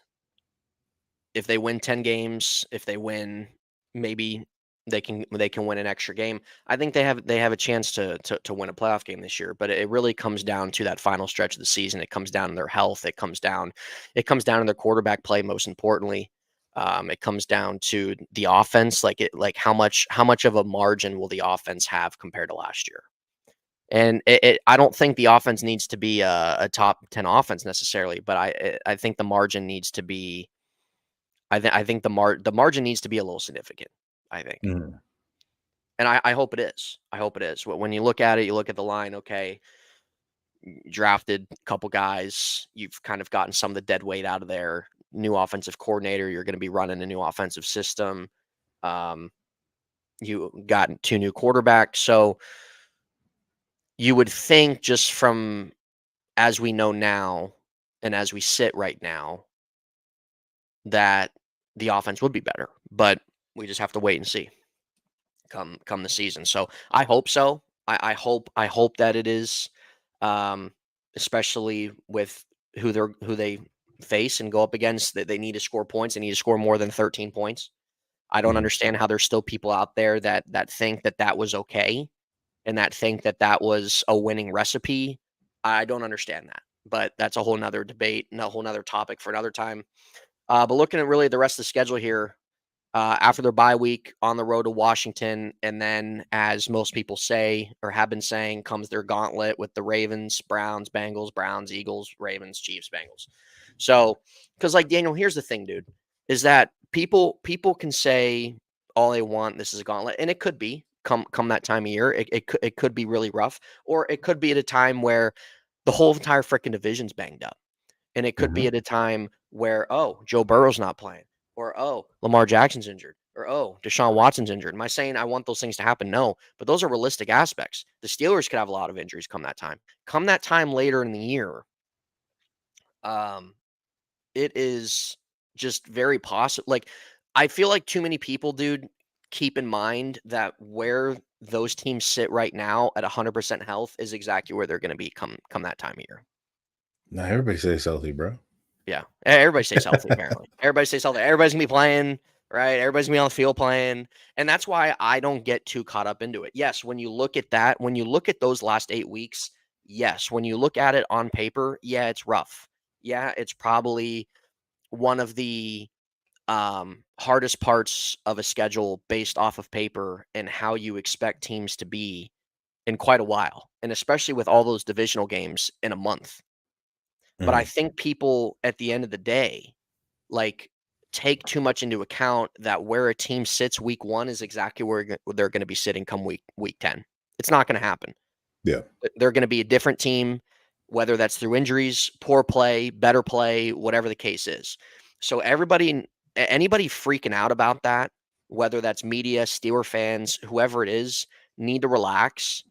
if they win 10 games, if they win, maybe they can win an extra game. I think they have a chance to win a playoff game this year, but it really comes down to that final stretch of the season. It comes down to their health. It comes down to their quarterback play, most importantly. It comes down to the offense, like how much of a margin will the offense have compared to last year? And I don't think the offense needs to be a top 10 offense necessarily, but I think the margin needs to be I think the margin needs to be a little significant, I think. Mhm. And I hope it is. I hope it is. When you look at it, you look at the line, okay, you drafted a couple guys, you've kind of gotten some of the dead weight out of there. New offensive coordinator, you're going to be running a new offensive system. Um, you got two new quarterbacks. So you would think just from as we know now and as we sit right now that the offense would be better. But we just have to wait and see. Come the season. So I hope so. I hope that it is, um, especially with who they face and go up against. That they need to score points. They need to score more than 13 points. I don't Mhm. understand how there's still people out there that think that that was okay and that think that that was a winning recipe. I don't understand that. But that's a whole nother debate and a whole nother topic for another time. But looking at really the rest of the schedule here, after their bye week on the road to Washington. And then, as most people say or have been saying, comes their gauntlet with the Ravens, Browns, Bengals, Browns, Eagles, Ravens, Chiefs, Bengals. So, because like Daniel, here's the thing, dude, is that people can say all they want. This is a gauntlet, and it could be come that time of year. It could be really rough, or it could be at a time where the whole entire freaking division's banged up. And it could be Mhm. at a time where, oh, Joe Burrow's not playing, or oh, Lamar Jackson's injured, or oh, Deshaun Watson's injured. Am I saying I want those things to happen? No, but those are realistic aspects. The Steelers could have a lot of injuries come that time. Come that time later in the year, um, it is just very possible. Like, I feel like too many people, dude, keep in mind that where those teams sit right now at 100% health is exactly where they're going to be come that time of year. Now everybody stays healthy, bro. Yeah. Everybody stays healthy, apparently. Everybody stays healthy. Everybody's gonna be playing, right? Everybody's gonna be on the field playing. And that's why I don't get too caught up into it. Yes, when you look at that, when you look at those last 8 weeks, yes, when you look at it on paper, yeah, it's rough. Yeah, it's probably one of the hardest parts of a schedule based off of paper and how you expect teams to be in quite a while, and especially with all those divisional games in a month. But I Mhm. think people at the end of the day, like, take too much into account that where a team sits week 1 is exactly where they're going to be sitting come week 10. It's not going to happen. Yeah. They're going to be a different team, whether that's through injuries, poor play, better play, whatever the case is. So anybody freaking out about that, whether that's media, Steeler fans, whoever it is, need to relax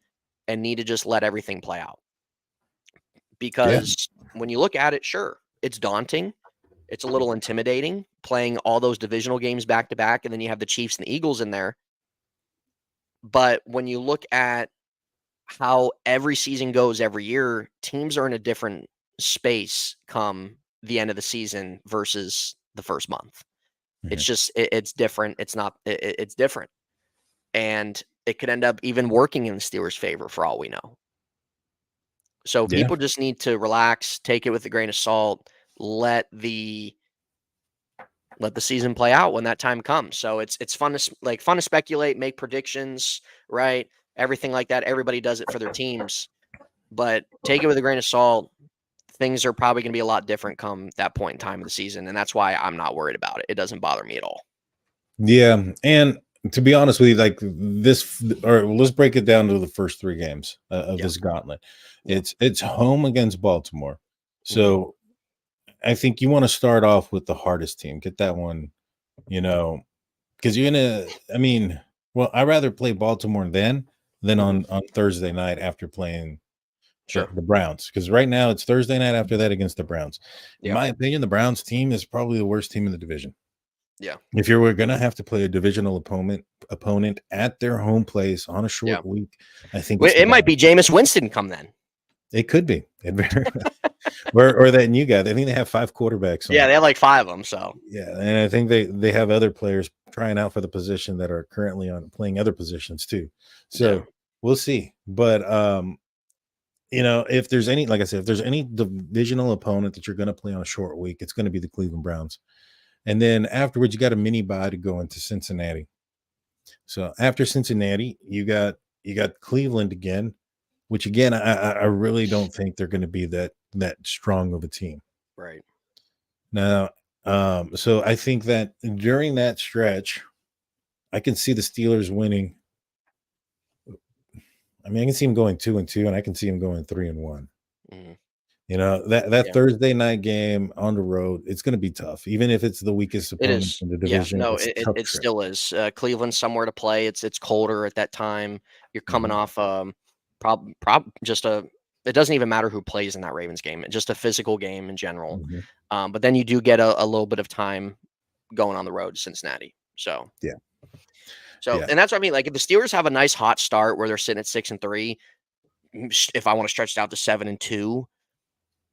and need to just let everything play out. Yeah. Because when you look at it, sure, it's daunting. It's a little intimidating playing all those divisional games back to back, and then you have the Chiefs and the Eagles in there. But when you look at how every season goes every year, teams are in a different space come the end of the season versus the first month. It's Mhm. just it's different. It's not it's different, and it could end up even working in the Steelers' favor for all we know. So Yeah. people just need to relax, take it with a grain of salt, let the season play out when that time comes. So it's fun to fun to speculate, make predictions, right? Everything like that. Everybody does it for their teams, but take it with a grain of salt. Things are probably going to be a lot different come that point in time of the season, and that's why I'm not worried about it. It doesn't bother me at all. Yeah. And to be honest with you, like this, or let's break it down to the first 3 games of Yeah, this gauntlet. yeah, It's home against Baltimore. hmm So I think you want to start off with the hardest team. Get that one, you know, because you're gonna. I mean, well, I'd rather play Baltimore than hmm on Thursday night after playing sure, the Browns. Because right now it's Thursday night after that against the Browns. In yeah, my opinion, the Browns team is probably the worst team in the division. yeah, If you were gonna have to play a divisional opponent at their home place on a yeah. short week, I think Well, it's the it might Browns. be Jameis Winston come then. It could be. It very or that new guy. I think they have 5 quarterbacks Yeah, on. they have like 5 of them. So Yeah, and I think they have other players trying out for the position that are currently on playing other positions too. yeah, So we'll see. But if there's any, like I said, if there's any divisional opponent that you're going to play on a short week, it's going to be the Cleveland Browns. And then afterwards, you got a mini bye to go into Cincinnati. So after Cincinnati, you got Cleveland again, which again I really don't think they're going to be that strong of a team. right. Now, so I think that during that stretch, I can see the Steelers winning. I mean, I can see them going 2-2, and I can see them going 3-1. Mhm. That Yeah, Thursday night game on the road, it's going to be tough. Even if it's the weakest it opponent is. in the Yeah, division, no, it's a tough it trip. still is. Cleveland's somewhere to play. It's colder at that time. You're coming Mhm, off prob just a. It doesn't even matter who plays in that Ravens game. Just a physical game in general. mhm. But then you do get a little bit of time going on the road to Cincinnati. Yeah, So, yeah, and that's what I mean. Like, if the Steelers have a nice hot start where they're sitting at 6-3, if I want to stretch it out to 7-2,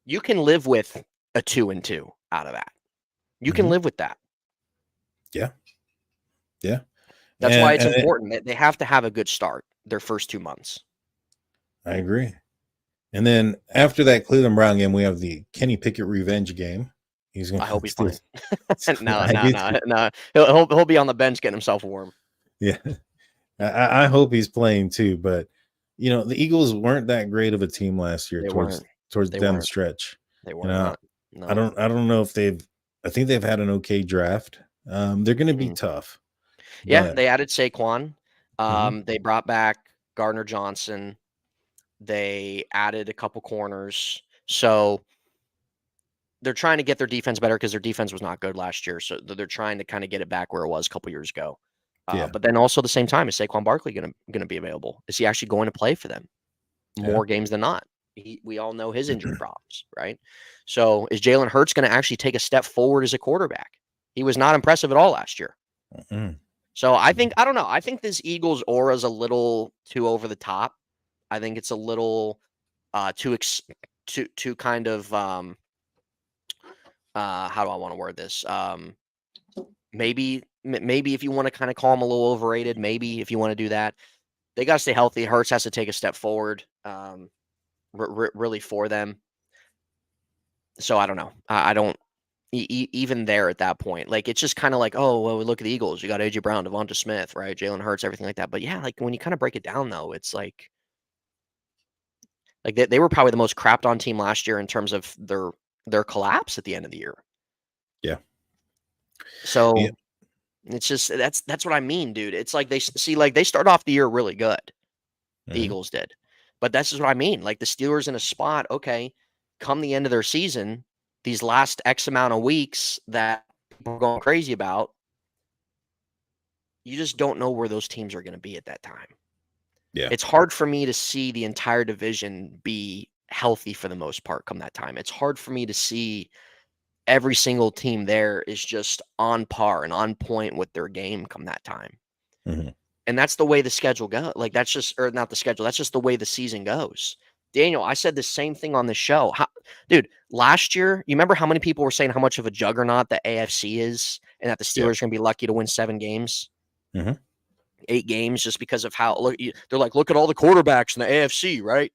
you can live with a 2-2 out of that. You can mhm, live with that. yeah, yeah. That's why it's And important that they have to have a good start their first 2 months. I agree. And then after that Cleveland Brown game, we have the Kenny Pickett revenge game. He's going I hope he's to playing. No, I no, do no, too. no. He'll be on the bench getting himself warm. Yeah. I hope he's playing too, but the Eagles weren't that great of a team last year They towards weren't. towards They down the weren't. stretch. They You were know, not. I No. don't I don't know if I think they've had an okay draft. They're going to be Mhm. tough, Yeah, but they added Saquon. mhm, They brought back Gardner Johnson. They added a couple corners. So they're trying to get their defense better because their defense was not good last year. So they're trying to kind of get it back where it was a couple years ago. yeah, But then also at the same time, is Saquon Barkley gonna be available? Is he actually going to play for them yeah, more games than not? We all know his injury problems, right? So is Jalen Hurts going to actually take a step forward as a quarterback? He was not impressive at all last year. mm, So I don't know. I think this Eagles aura is a little too over the top. I think it's a little too kind of how do I want to word this? Maybe if you want to kind of call them a little overrated, maybe if you want to do that, they got to stay healthy. Hurts has to take a step forward, really for them. So I don't know. I don't. even there at that point. Like, it's just kind of like, oh, well, look at the Eagles. You got AJ Brown, Devonta Smith, right? Jalen Hurts, everything like that. But yeah, like when you kind of break it down, though, it's like they were probably the most crapped on team last year in terms of their collapse at the end of the year. Yeah. So Yeah. it's just that's what I mean, dude. It's like they start off the year really good. The Mhm. Eagles did, but that's just what I mean. Like the Steelers in a spot. Okay, come the end of their season, these last X amount of weeks that people are going crazy about, you just don't know where those teams are going to be at that time. Yeah. It's hard for me to see the entire division be healthy for the most part come that time. It's hard for me to see every single team there is just on par and on point with their game come that time. Mhm. And that's the way the schedule goes. Like that's just, or not the schedule. That's just the way the season goes. Daniel, I said the same thing on the show. Dude, last year, you remember how many people were saying how much of a juggernaut the AFC is and that the Steelers Yeah. are going to be lucky to win 7 games? Mhm. 8 games just because of how they're like, look at all the quarterbacks in the AFC, right?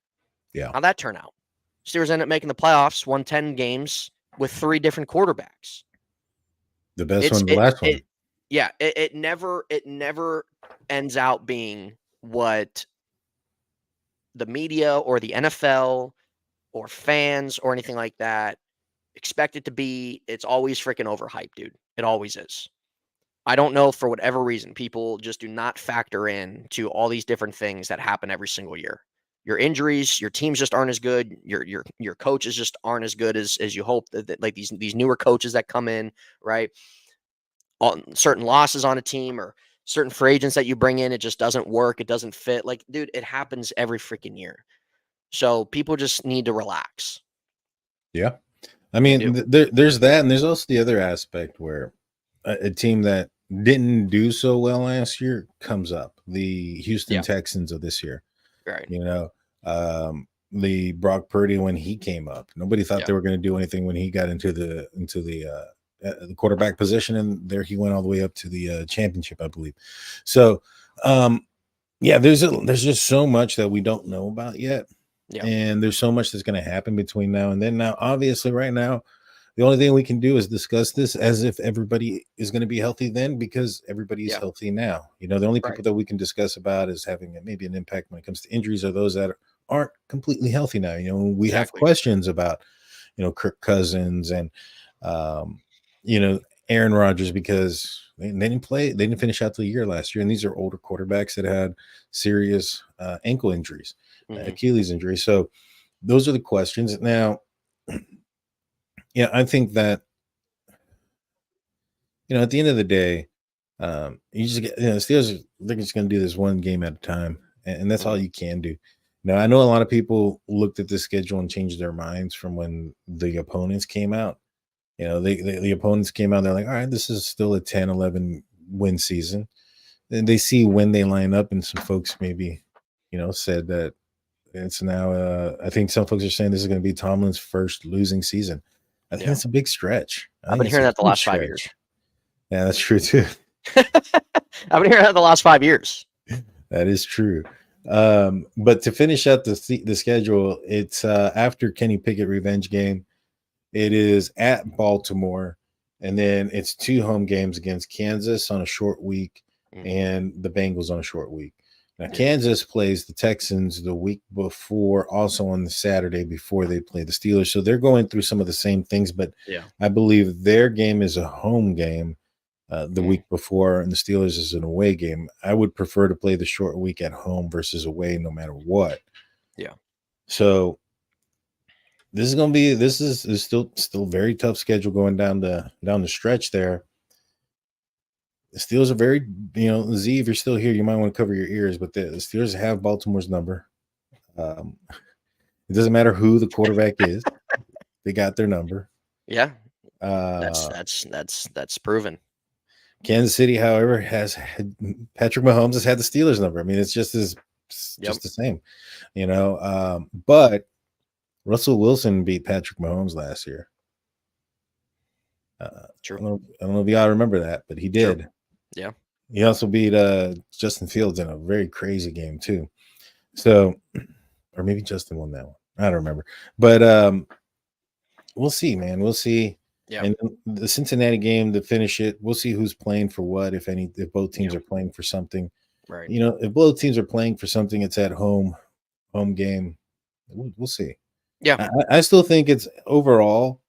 Yeah. How'd that turn out? Steelers ended up making the playoffs, won 10 games with 3 different quarterbacks. The best one, the last one. It never ends out being what the media or the NFL or fans or anything like that expect it to be. It's always freaking overhyped, dude. It always is. I don't know, for whatever reason, people just do not factor in to all these different things that happen every single year. Your injuries, your teams just aren't as good. Your coaches just aren't as good as you hope. That like these newer coaches that come in, right? Certain losses on a team or certain free agents that you bring in, it just doesn't work. It doesn't fit. Like, dude, it happens every freaking year. So people just need to relax. Yeah. I They mean, do. there's that, and there's also the other aspect where a team that didn't do so well last year comes up. The Houston Yeah. Texans of this year. Right. You know, the Brock Purdy when he came up, nobody thought Yeah. they were going to do anything when he got into the quarterback position, and there he went all the way up to the championship, I believe. So, yeah, there's just so much that we don't know about yet. Yeah. And there's so much that's going to happen between now and then. Now, obviously, right now, the only thing we can do is discuss this as if everybody is going to be healthy then, because everybody is Yeah. healthy now. You know, the only people Right. that we can discuss about is having maybe an impact when it comes to injuries are those that aren't completely healthy now. You know, we have Exactly. questions about, Kirk Cousins and, um, Aaron Rodgers, because they didn't play, they didn't finish out the year last year. And these are older quarterbacks that had serious ankle injuries, Mhm. Achilles injuries. So those are the questions. Now, yeah, I think that, at the end of the day, you just get, Steelers, they're just going to do this one game at a time, and that's all Mhm. you can do. Now, I know a lot of people looked at the schedule and changed their minds from when the opponents came out. The opponents came out, they're like, all right, this is still a 10, 11 win season. And they see when they line up, and some folks maybe, said that it's now, I think some folks are saying this is going to be Tomlin's first losing season. I think Yeah. that's a big stretch. I I've think been it's a hearing that the huge last 5 years. stretch. Yeah, that's true too. I've been hearing that the last 5 years. That is true. But to finish up the schedule, it's after Kenny Pickett revenge game. It is at Baltimore, and then it's 2 home games against Kansas on a short week and the Bengals on a short week. Now, Kansas plays the Texans the week before, also on the Saturday before they play the Steelers. So they're going through some of the same things, but Yeah. I believe their game is a home game the week before, and the Steelers is an away game. I would prefer to play the short week at home versus away, no matter what. Yeah. So this is still very tough schedule going down the stretch there. The Steelers are very, Z, if you're still here, you might want to cover your ears, but the Steelers have Baltimore's number. It doesn't matter who the quarterback is; they got their number. Yeah. Uh, That's proven. Kansas City, however, has had Patrick Mahomes has had the Steelers number. I mean, it's just Yep. the same, but Russell Wilson beat Patrick Mahomes last year. True. I don't know if y'all remember that, but he did. True. Yeah. He also beat Justin Fields in a very crazy game too. So, or maybe Justin won that one. I don't remember. But we'll see, man. We'll see. Yeah. And the Cincinnati game to finish it, we'll see who's playing for what, if both teams Yeah. are playing for something. Right. If both teams are playing for something, it's at home game. We'll see. Yeah. I still think it's overall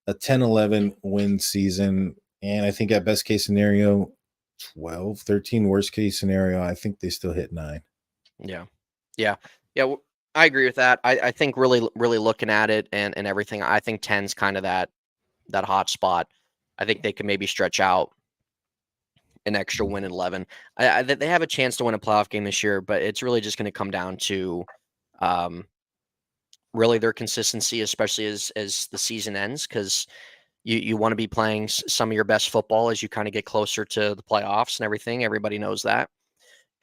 a 10-11 win season. And I think at best case scenario, 12, 13, worst case scenario, I think they still hit 9. Yeah. Yeah. Yeah. I agree with that. I think really, really looking at it and everything, I think 10's kind of that hot spot. I think they could maybe stretch out an extra win at 11. They have a chance to win a playoff game this year, but it's really just going to come down to um, really their consistency, especially as the season ends, because you want to be playing some of your best football as you kind of get closer to the playoffs and everything. Everybody knows that.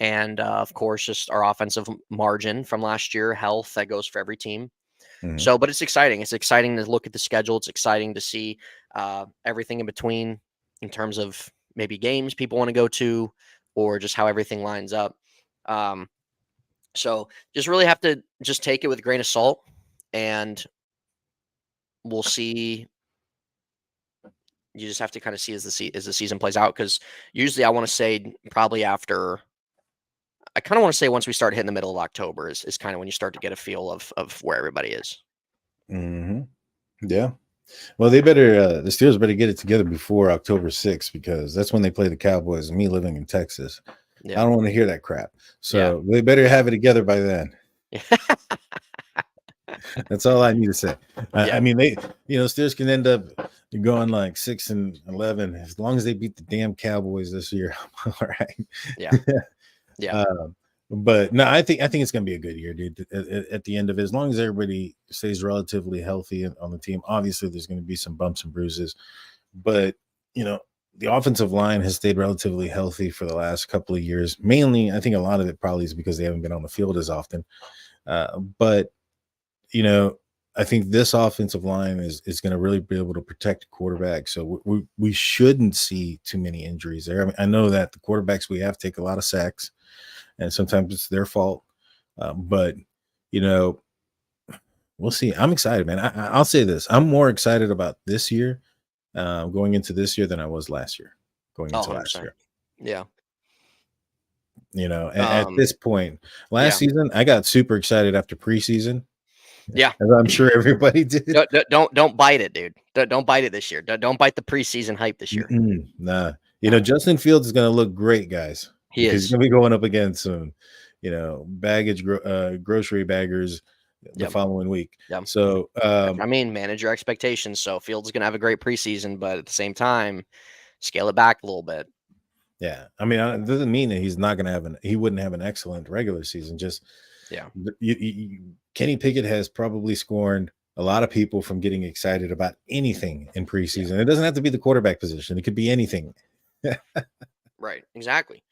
And of course, just our offensive margin from last year, health that goes for every team. Mhm. So, but it's exciting. It's exciting to look at the schedule. It's exciting to see everything in between in terms of maybe games people want to go to or just how everything lines up. Um, so, just really have to just take it with a grain of salt, and we'll see. You just have to kind of see as the season plays out, because usually I want to say probably after. I kind of want to say once we start hitting the middle of October is kind of when you start to get a feel of where everybody is. Mhm. Yeah. Well, the Steelers better get it together before October 6th, because that's when they play the Cowboys. And me living in Texas, I Yeah. don't want to hear that crap. Yeah. So they better Yeah. have it together by then. Yeah. That's all I need to say. I Yeah. mean, Steelers can end up going like 6-11 as long as they beat the damn Cowboys this year. All right. Yeah. Yeah. But no, I think it's going to be a good year, dude. At the end of it, as long as everybody stays relatively healthy on the team, obviously there's going to be some bumps and bruises, but the offensive line has stayed relatively healthy for the last couple of years. Mainly, I think a lot of it probably is because they haven't been on the field as often. But I think this offensive line is going to really be able to protect the quarterback. So we shouldn't see too many injuries there. I mean, I know that the quarterbacks we have take a lot of sacks, and sometimes it's their fault. But we'll see. I'm excited, man. I'll say this: I'm more excited about this year, going into this year, than I was last year. Going Oh, into last 100%. year, Yeah. at this point, last Yeah. season I got super excited after preseason, Yeah. as I'm sure everybody did. Don't bite it, dude. Don't bite it this year. Don't bite the preseason hype this year. Nah, Nah. Justin Fields is going to look great, guys, He because he's is. going to be going up against some, grocery baggers the Yep. following week. Yep. So, I mean, manage your expectations. So Fields is gonna have a great preseason, but at the same time, scale it back a little bit. yeah, I mean, it doesn't mean that he's not going to he wouldn't have an excellent regular season. Just Yeah. Kenny Pickett has probably scorned a lot of people from getting excited about anything in preseason. Yeah. It doesn't have to be the quarterback position; it could be anything. Right. Exactly.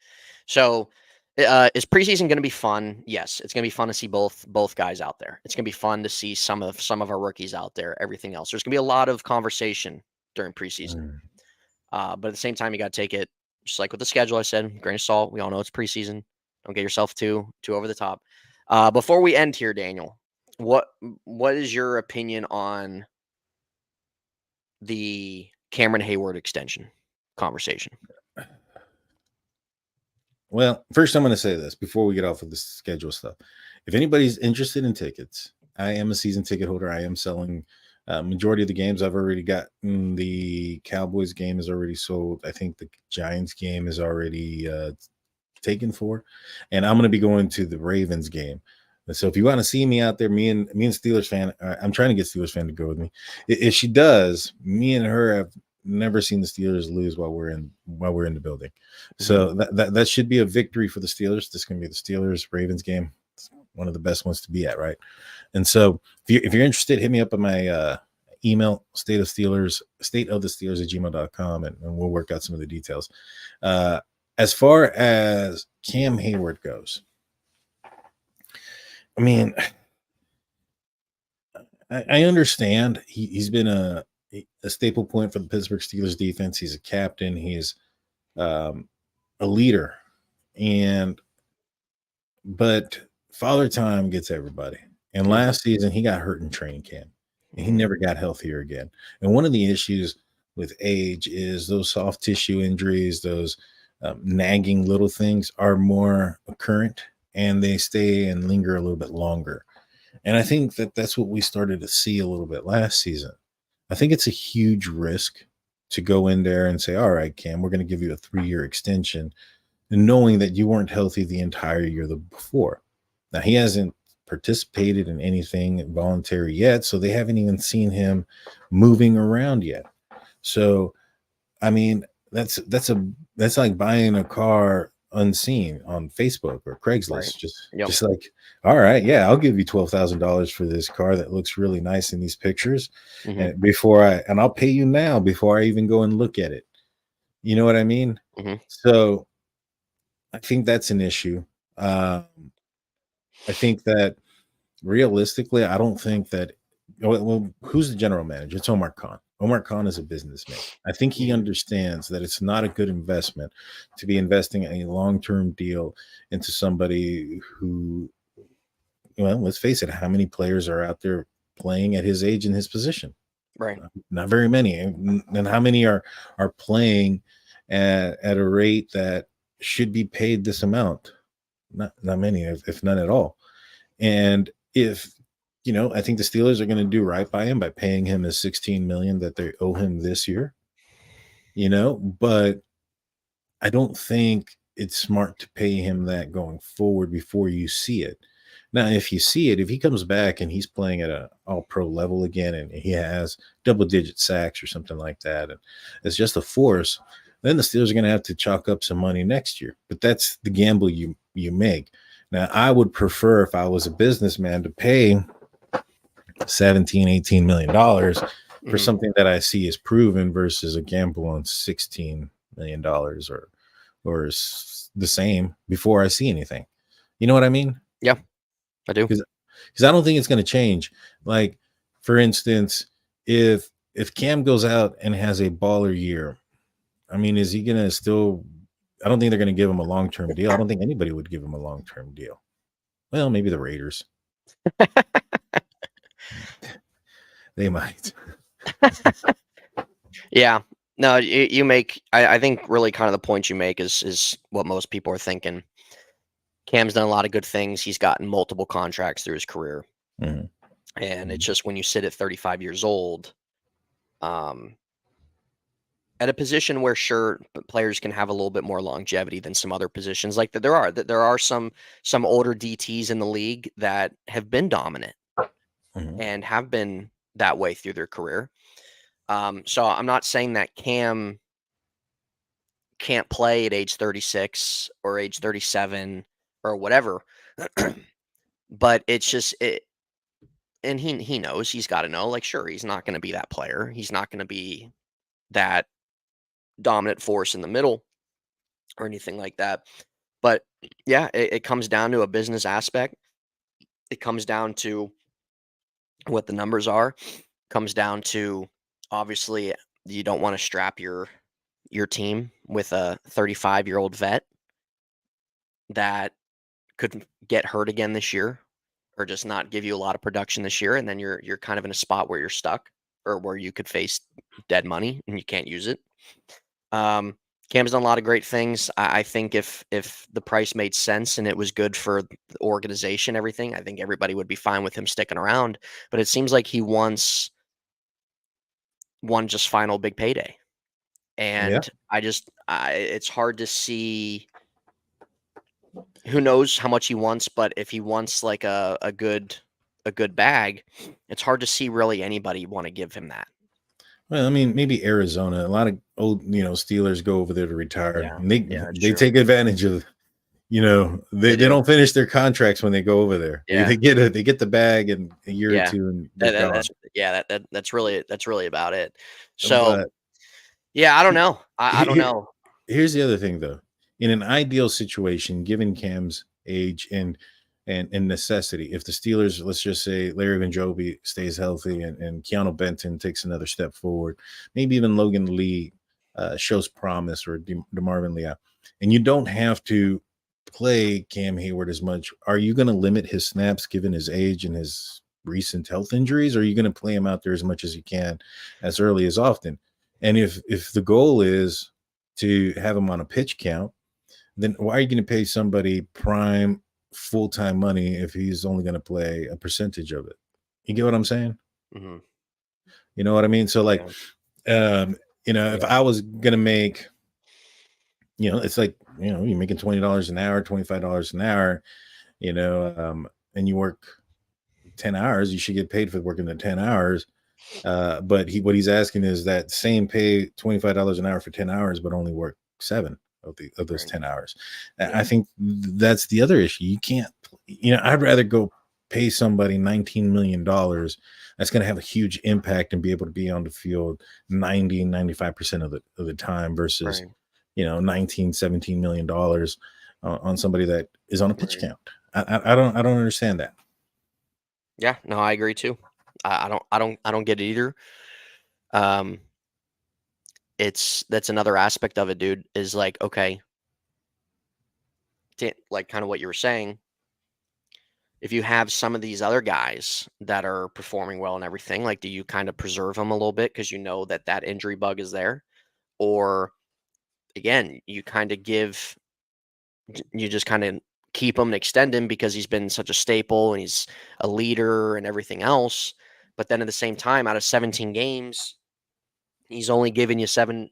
So, is preseason going to be fun? Yes, it's going to be fun to see both guys out there. It's going to be fun to see some of our rookies out there. Everything else, there's going to be a lot of conversation during preseason. Mm. But at the same time, you got to take it just like with the schedule. I said, grain of salt. We all know it's preseason. Don't get yourself too over the top. Before we end here, Daniel, what is your opinion on the Cameron Hayward extension conversation? Well, first, I'm going to say this before we get off of the schedule stuff. If anybody's interested in tickets, I am a season ticket holder. I am selling majority of the games. I've already gotten. The Cowboys game is already sold. I think the Giants game is already taken for, and I'm going to be going to the Ravens game. And so if you want to see me out there, me and Steelers fan, I'm trying to get Steelers fan to go with me. If she does, me and her have never seen the Steelers lose while we're in the building. So that should be a victory for the Steelers. This is going to be the Steelers Ravens game. It's one of the best ones to be at, right? And so if you're interested, hit me up on my email, state of the Steelers @gmail.com, and we'll work out some of the details. As far as Cam Hayward goes, I mean, I understand he's been a staple point for the Pittsburgh Steelers defense. He's a captain. He's a leader, but father time gets everybody. And last season he got hurt in training camp, and he never got healthier again. And one of the issues with age is those soft tissue injuries, those nagging little things are more occurrent, and they stay and linger a little bit longer. And I think that that's what we started to see a little bit last season. I think it's a huge risk to go in there and say, all right, Cam, we're going to give you a 3-year extension, and knowing that you weren't healthy the entire year before. Now, he hasn't participated in anything voluntary yet, so they haven't even seen him moving around yet. So, I mean, that's like buying a car unseen on Facebook or Craigslist. Right. Yep. Just like, all right, yeah, I'll give you $12,000 for this car that looks really nice in these pictures, and I'll pay you now before I even go and look at it. You know what I mean? So I think that's an issue. I think that realistically, I don't think that. Well, who's the general manager? It's Omar Khan. Omar Khan is a businessman. I think he understands that it's not a good investment to be investing a long-term deal into somebody who, well, let's face it, how many players are out there playing at his age in his position? Right. Not very many. And how many are playing at a rate that should be paid this amount? Not many, if none at all. And if, I think the Steelers are going to do right by him by paying him his $16 million that they owe him this year, but I don't think it's smart to pay him that going forward before you see it. Now, if you see it, if he comes back and he's playing at an all-pro level again and he has double-digit sacks or something like that, and it's just a force, then the Steelers are going to have to chalk up some money next year. But that's the gamble you make. Now, I would prefer, if I was a businessman, to pay $17-18 million for something that I see is proven versus a gamble on $16 million or the same before I see anything. You know what I mean? Yeah, I do. Because I don't think it's going to change. Like, for instance, if Cam goes out and has a baller year, I mean, is he going to still? I don't think they're going to give him a long-term deal. I don't think anybody would give him a long-term deal. Well, maybe the Raiders. They might. Yeah. No, you make. I think really kind of the point you make is what most people are thinking. Cam's done a lot of good things. He's gotten multiple contracts through his career, and it's just when you sit at 35 years old, at a position where sure players can have a little bit more longevity than some other positions. Like there are some older DTs in the league that have been dominant and have been that way through their career. So I'm not saying that Cam can't play at age 36 or age 37 or whatever, but it's just it. And he knows, he's got to know, like, sure, he's not going to be that player. He's not going to be that dominant force in the middle or anything like that. But yeah, it comes down to a business aspect. It comes down to what the numbers are. It comes down to, obviously, you don't want to strap your team with a 35-year-old vet that could get hurt again this year or just not give you a lot of production this year, and then you're kind of in a spot where you're stuck or where you could face dead money and you can't use it. Cam's done a lot of great things. I think if the price made sense and it was good for the organization, everything, I think everybody would be fine with him sticking around. But it seems like he wants one just final big payday. And it's hard to see. Who knows how much he wants, but if he wants like a good bag, it's hard to see really anybody want to give him that. Well, I mean, maybe Arizona. A lot of old, Steelers go over there to retire. Yeah, And they take advantage of, they don't finish their contracts when they go over there. Yeah. They get the bag in a year or two, and that's really about it. So, I don't know. I don't know. Here's the other thing, though. In an ideal situation, given Cam's age and necessity, if the Steelers, let's just say Larry Ogunjobi stays healthy and Keanu Benton takes another step forward, maybe even Logan Lee shows promise, or DeMarvin Leal, and you don't have to play Cam Hayward as much, are you going to limit his snaps given his age and his recent health injuries? Or are you going to play him out there as much as you can, as early as often? And if the goal is to have him on a pitch count, then why are you going to pay somebody prime full-time money if he's only going to play a percentage of it? You get what I'm saying? Mm-hmm. You know what I mean? So like, if I was going to make, it's like, you're making $20 an hour, $25 an hour, and you work 10 hours, you should get paid for working the 10 hours. But what he's asking is that same pay $25 an hour for 10 hours, but only work 7 of those 10 hours. I think that's the other issue. You can't, I'd rather go pay somebody $19 million that's going to have a huge impact and be able to be on the field 95% of the time versus, $17 million on somebody that is on a pitch count. I don't understand that. Yeah, no, I agree too. I don't get it either. That's another aspect of it, dude, is like, okay, like kind of what you were saying, if you have some of these other guys that are performing well and everything, like, do you kind of preserve them a little bit because you know that injury bug is there? Or again, you just kind of keep him and extend him because he's been such a staple and he's a leader and everything else. But then at the same time, out of 17 games, he's only giving you 7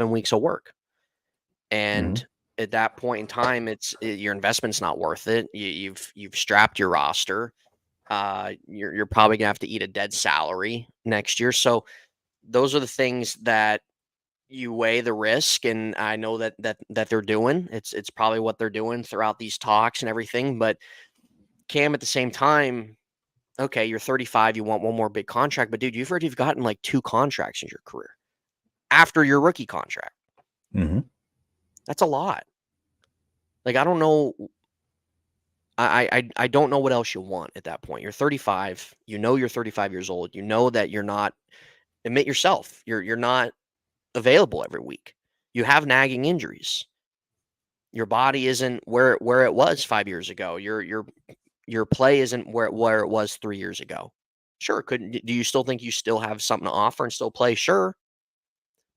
weeks of work. And at that point in time, your investment's not worth it. You've strapped your roster. You're probably gonna have to eat a dead salary next year. So those are the things that you weigh the risk, and I know that they're doing. It's probably what they're doing throughout these talks and everything. But Cam, at the same time, okay, you're 35, you want one more big contract, but dude, you've gotten like 2 contracts in your career after your rookie contract. That's a lot. Like, I don't know. I don't know what else you want at that point. You're 35. You're 35 years old. You know that you're not. Admit yourself. You're not available every week. You have nagging injuries. Your body isn't where it was 5 years ago. Your play isn't where it was 3 years ago. Sure, do you still think you still have something to offer and still play? Sure,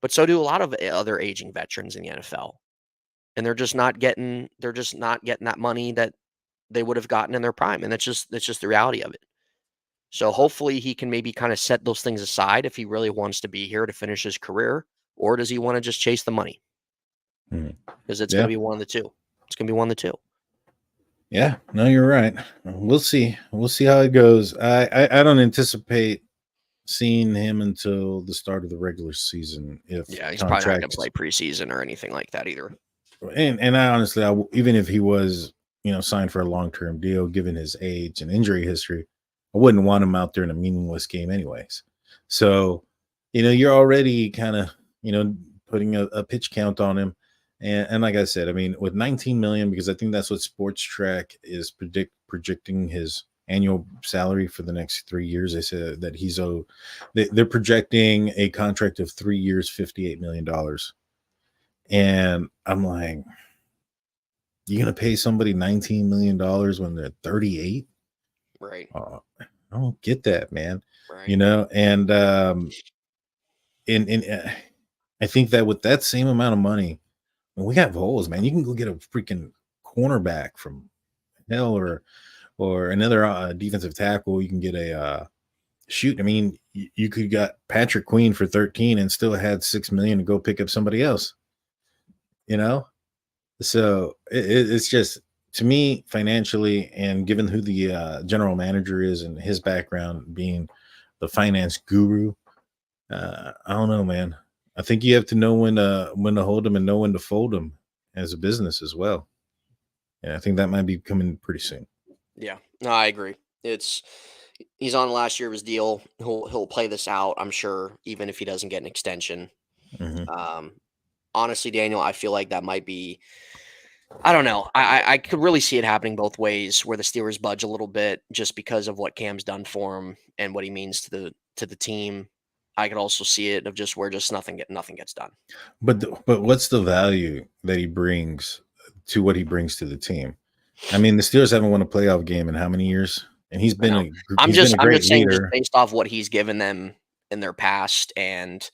but so do a lot of other aging veterans in the NFL, and they're just not getting that money that they would have gotten in their prime, and that's just the reality of it. So hopefully he can maybe kind of set those things aside if he really wants to be here to finish his career, or does he want to just chase the money? Because it's going to be one of the two. It's going to be one of the two. Yeah, no, you're right. We'll see. We'll see how it goes. I don't anticipate seeing him until the start of the regular season. He's probably not going to play preseason or anything like that either. And I honestly, even if he was, signed for a long-term deal, given his age and injury history, I wouldn't want him out there in a meaningless game anyways. So, you're already kind of, putting a pitch count on him. And like I said, I mean, with 19 million, because I think that's what Sports Track is projecting his annual salary for the next 3 years. They said that they're projecting a contract of 3 years, $58 million. And I'm like, you're going to pay somebody $19 million when they're 38? Right. I don't get that, man. Right. And I think that with that same amount of money, when we have holes, man, you can go get a freaking cornerback from hell or another defensive tackle. You can get a shoot. I mean, you could got Patrick Queen for 13 and still had 6 million to go pick up somebody else. So it's just, to me, financially, and given who the general manager is and his background being the finance guru, I don't know, man. I think you have to know when to hold them and know when to fold them as a business as well. And I think that might be coming pretty soon. Yeah, no, I agree. He's on the last year of his deal. He'll play this out, I'm sure, even if he doesn't get an extension. Honestly, Daniel, I feel like that might be. I don't know. I could really see it happening both ways, where the Steelers budge a little bit just because of what Cam's done for him and what he means to the team. I could also see it of just where nothing gets done. But what's the value that he brings to what he brings to the team? I mean, the Steelers haven't won a playoff game in how many years? And he's been a I'm just saying, leader. just based off what he's given them in their past, and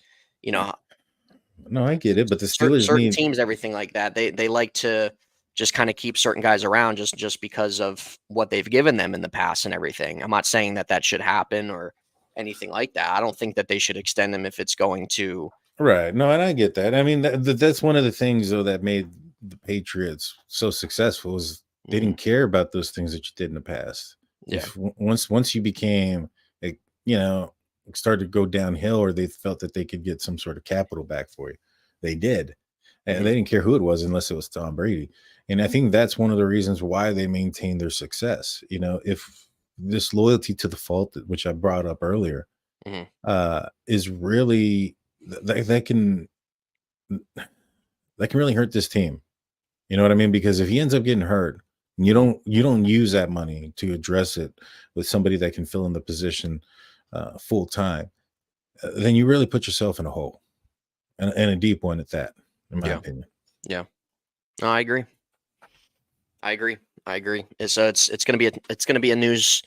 No, I get it, but the Steelers Certain need teams, everything like that, they like to just kind of keep certain guys around just because of what they've given them in the past and everything. I'm not saying that should happen or anything like that. I don't think that they should extend them if it's going to. right. No, and I get that. I mean, that's one of the things though that made the Patriots so successful is they Mhm. didn't care about those things that you did in the past. Yeah. If once you became, like, you know, started to go downhill, or they felt that they could get some sort of capital back for you, they did, and Mhm. they didn't care who it was unless it was Tom Brady. And I think that's one of the reasons why they maintained their success. You know, if this loyalty to the fault, which I brought up earlier, Mhm. is really that can really hurt this team. You know what I mean? Because if he ends up getting hurt, and you don't use that money to address it with somebody that can fill in the position full time, then you really put yourself in a hole, and a deep one at that, in my Yeah. opinion. Yeah. No, I agree. I agree. I agree. So it's gonna be a news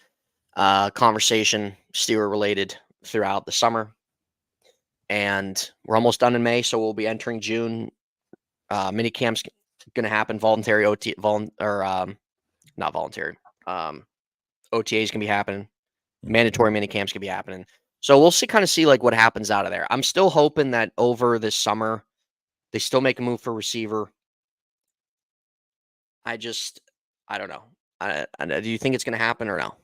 conversation, Steeler related throughout the summer, and we're almost done in May, so we'll be entering June. Mini camp's gonna happen. Voluntary OT, or not voluntary. OTA is gonna be happening. Mandatory mini camps gonna be happening. So we'll see, kind of see like what happens out of there. I'm still hoping that over this summer they still make a move for receiver. I just, I don't know. Do you think it's gonna happen or no?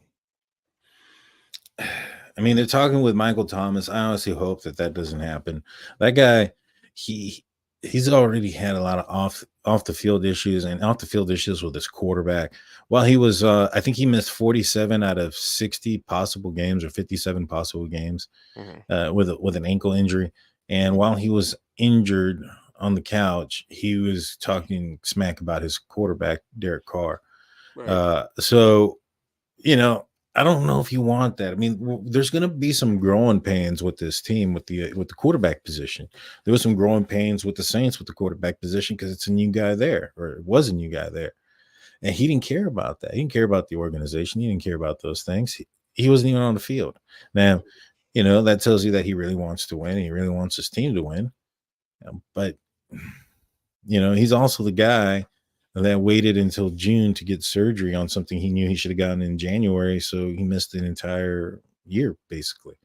I mean, they're talking with Michael Thomas. I honestly hope that doesn't happen. That guy, he he's already had a lot of off the field issues, and off the field issues with his quarterback. While he was, I think he missed 47 out of 60 possible games, or 57 possible games, Hmm. with an ankle injury. And while he was injured on the couch, he was talking smack about his quarterback, Derek Carr. Right. So, you know, I don't know if you want that. I mean, there's going to be some growing pains with this team with the quarterback position. There was some growing pains with the Saints with the quarterback position because it's a new guy there, or it was a new guy there, and he didn't care about that. He didn't care about the organization. He didn't care about those things. He wasn't even on the field. Now, you know, that tells you that he really wants to win. He really wants his team to win. But you know, he's also the guy that waited until June to get surgery on something he knew he should have gotten in January. So he missed an entire year, basically.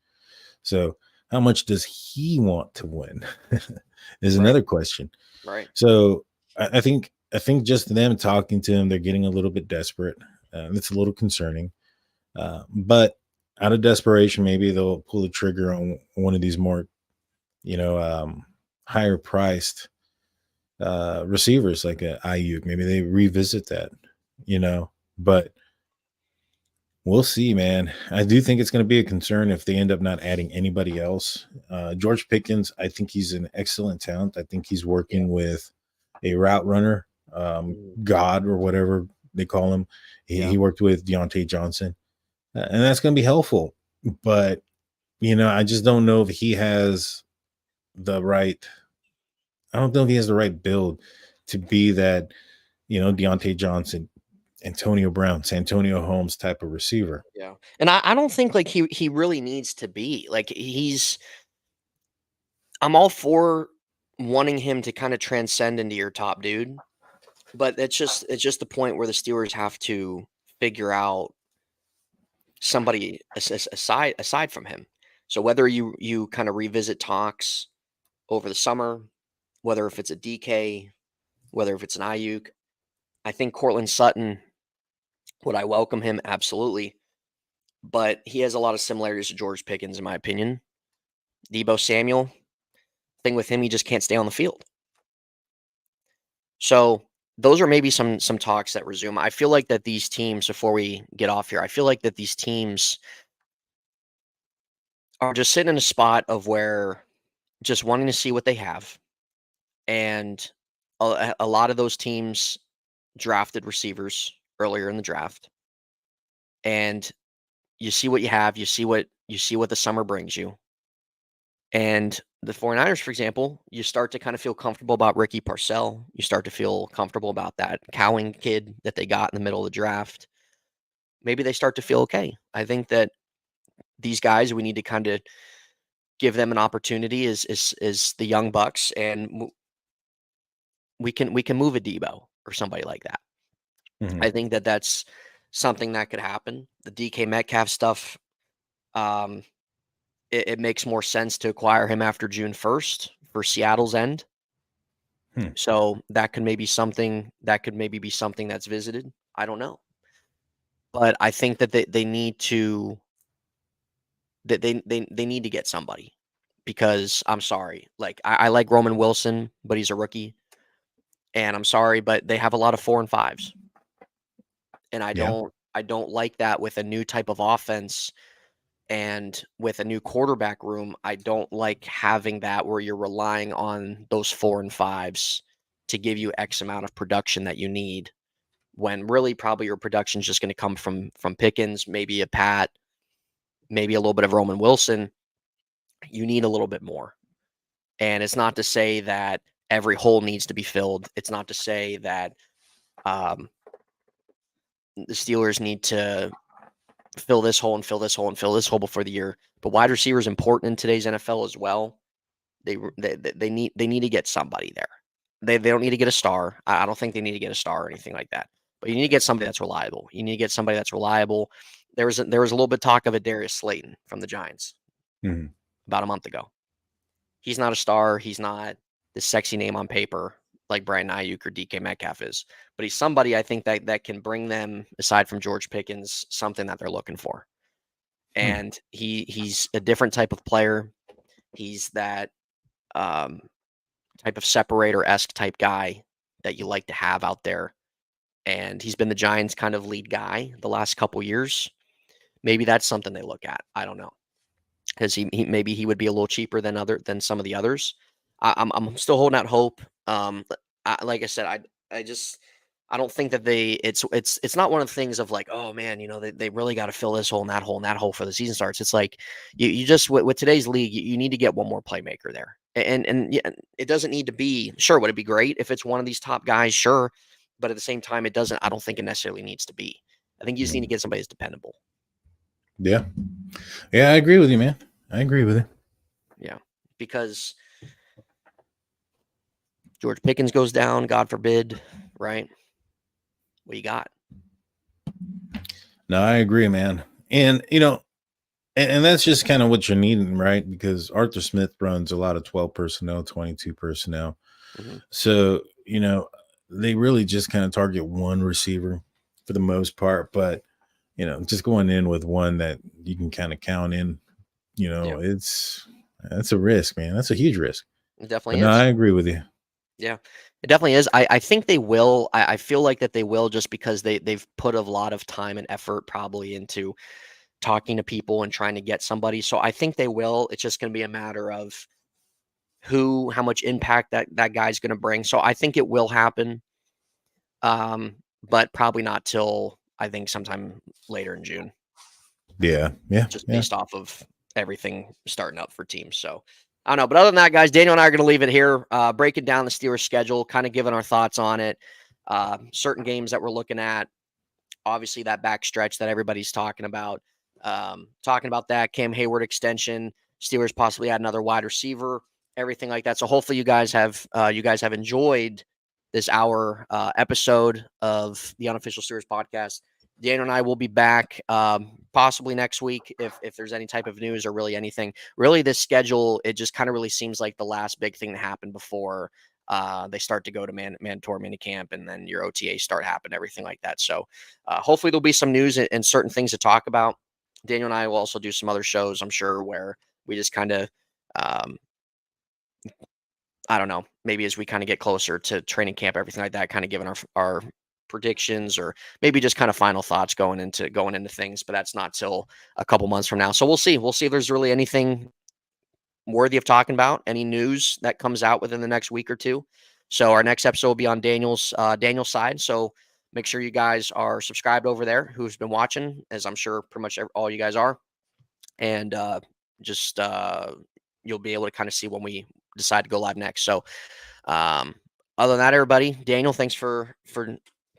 So how much does he want to win is Right. another question. Right. So I think just them talking to him, they're getting a little bit desperate. It's a little concerning. But out of desperation, maybe they'll pull the trigger on one of these more, you know, higher priced receivers like a Ayuk. Maybe they revisit that, you know. But we'll see, man. I do think it's going to be a concern if they end up not adding anybody else. George Pickens, I think he's an excellent talent. I think he's Yeah. working with a route runner, Mhm. God or whatever they call him. Yeah. He worked with Deontay Johnson, and that's going to be helpful. But you know, I just don't know if he has the right. I don't know if he has the right build to be that, you know, Deontay Johnson, Antonio Brown, Santonio Holmes type of receiver. Yeah. And I don't think like he really needs to be like I'm all for wanting him to kind of transcend into your top dude, but it's just the point where the Steelers have to figure out somebody aside from him. So whether you kind of revisit talks over the summer, whether if it's a DK, whether if it's an Ayuk, I think Cortland Sutton, would I welcome him? Absolutely. But he has a lot of similarities to George Pickens, in my opinion. Debo Samuel, thing with him, he just can't stay on the field. So those are maybe some talks that resume. I feel like that these teams, before we get off here, I feel like that these teams are just sitting in a spot of where just wanting to see what they have. And a lot of those teams drafted receivers earlier in the draft. And you see what you have, you see what the summer brings you. And the 49ers, for example, you start to kind of feel comfortable about Ricky Parcell. You start to feel comfortable about that Cowing kid that they got in the middle of the draft. Maybe they start to feel okay. I think that these guys, we need to kind of give them an opportunity is the Young Bucks, and we can move a Debo or somebody like that. Mhm. I think that that's something that could happen. The DK Metcalf stuff, it makes more sense to acquire him after June 1st for Seattle's end. So that could maybe be something that's visited. I don't know. But I think that they need to they need to get somebody, because I'm sorry. Like I like Roman Wilson, but he's a rookie. And I'm sorry, but they have a lot of 4 and 5s. And Yeah. I don't like that with a new type of offense and with a new quarterback room. I don't like having that where you're relying on those 4 and 5s to give you X amount of production that you need, when really probably your production is just going to come from Pickens, maybe a Pat, maybe a little bit of Roman Wilson. You need a little bit more. And it's not to say that every hole needs to be filled. It's not to say that the Steelers need to fill this hole and fill this hole and fill this hole before the year. But wide receiver is important in today's NFL as well. They need to get somebody there. They don't need to get a star. I don't think they need to get a star or anything like that. But you need to get somebody that's reliable. You need to get somebody that's reliable. There was a little bit of talk of a Darius Slayton from the Giants about a month ago. He's not a star. He's not this sexy name on paper like Brandon Ayuk or DK Metcalf is. But he's somebody I think that can bring them, aside from George Pickens, something that they're looking for. And he's a different type of player. He's that type of separator-esque type guy that you like to have out there. And he's been the Giants' kind of lead guy the last couple years. Maybe that's something they look at. I don't know, because maybe he would be a little cheaper than some of the others. I'm still holding out hope. Like I said, I don't think that it's not one of the things of like, oh man, they really got to fill this hole and that hole for the season starts. It's like you just with today's league, you need to get one more playmaker there, and yeah, it doesn't need to be, sure, would it be great if it's one of these top guys, sure, but at the same time, I don't think it necessarily needs to be. I think you just need to get somebody that's dependable. Yeah. I agree with you, man. I agree with you. Yeah, because George Pickens goes down, God forbid, right? What you got? No, I agree, man. And and that's just kind of what you're needing, right? Because Arthur Smith runs a lot of 12 personnel, 22 personnel. So, they really just kind of target one receiver for the most part, but just going in with one that you can kind of count in, that's a risk, man. That's a huge risk. It definitely But no, is. I agree with you. Yeah, it definitely is. I think they will. I feel like that they will, just because they've put a lot of time and effort probably into talking to people and trying to get somebody. So I think they will. It's just going to be a matter of how much impact that guy's going to bring. So I think it will happen, but probably not till, I think, sometime later in June. Yeah. Just based off of everything starting up for teams. So I don't know. But other than that, guys, Daniel and I are going to leave it here, breaking down the Steelers schedule, kind of giving our thoughts on it, certain games that we're looking at. Obviously, that back stretch that everybody's talking about. That Cam Hayward extension, Steelers possibly add another wide receiver, everything like that. So hopefully you guys have enjoyed this hour episode of the Unofficial Steelers podcast. Daniel and I will be back possibly next week if there's any type of news or really anything. Really, this schedule, it just kind of really seems like the last big thing to happen before they start to go to mandatory minicamp, and then your OTA start happening, everything like that. So hopefully there'll be some news and certain things to talk about. Daniel and I will also do some other shows, I'm sure, where we just kind of, I don't know, maybe as we kind of get closer to training camp, everything like that, kind of giving our predictions, or maybe just kind of final thoughts going into things. But that's not till a couple months from now. So we'll see. We'll see if there's really anything worthy of talking about, any news that comes out within the next week or two. So our next episode will be on Daniel's side. So make sure you guys are subscribed over there, who's been watching, as I'm sure pretty much all you guys are. And you'll be able to kind of see when we decide to go live next. So other than that, everybody, Daniel, thanks for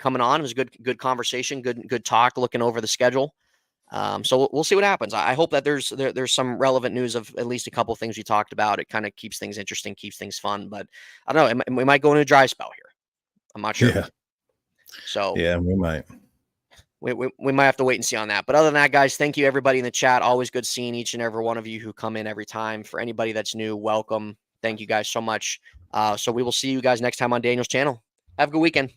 coming on. It was a good conversation, good talk, looking over the schedule. So we'll see what happens. I hope that there's some relevant news of at least a couple of things we talked about. It kind of keeps things interesting, keeps things fun. But I don't know. We might go into a dry spell here. I'm not sure. Yeah. So Yeah, we might. We might have to wait and see on that. But other than that, guys, thank you everybody in the chat. Always good seeing each and every one of you who come in every time. For anybody that's new, welcome. Thank you guys so much. So we will see you guys next time on Daniel's channel. Have a good weekend.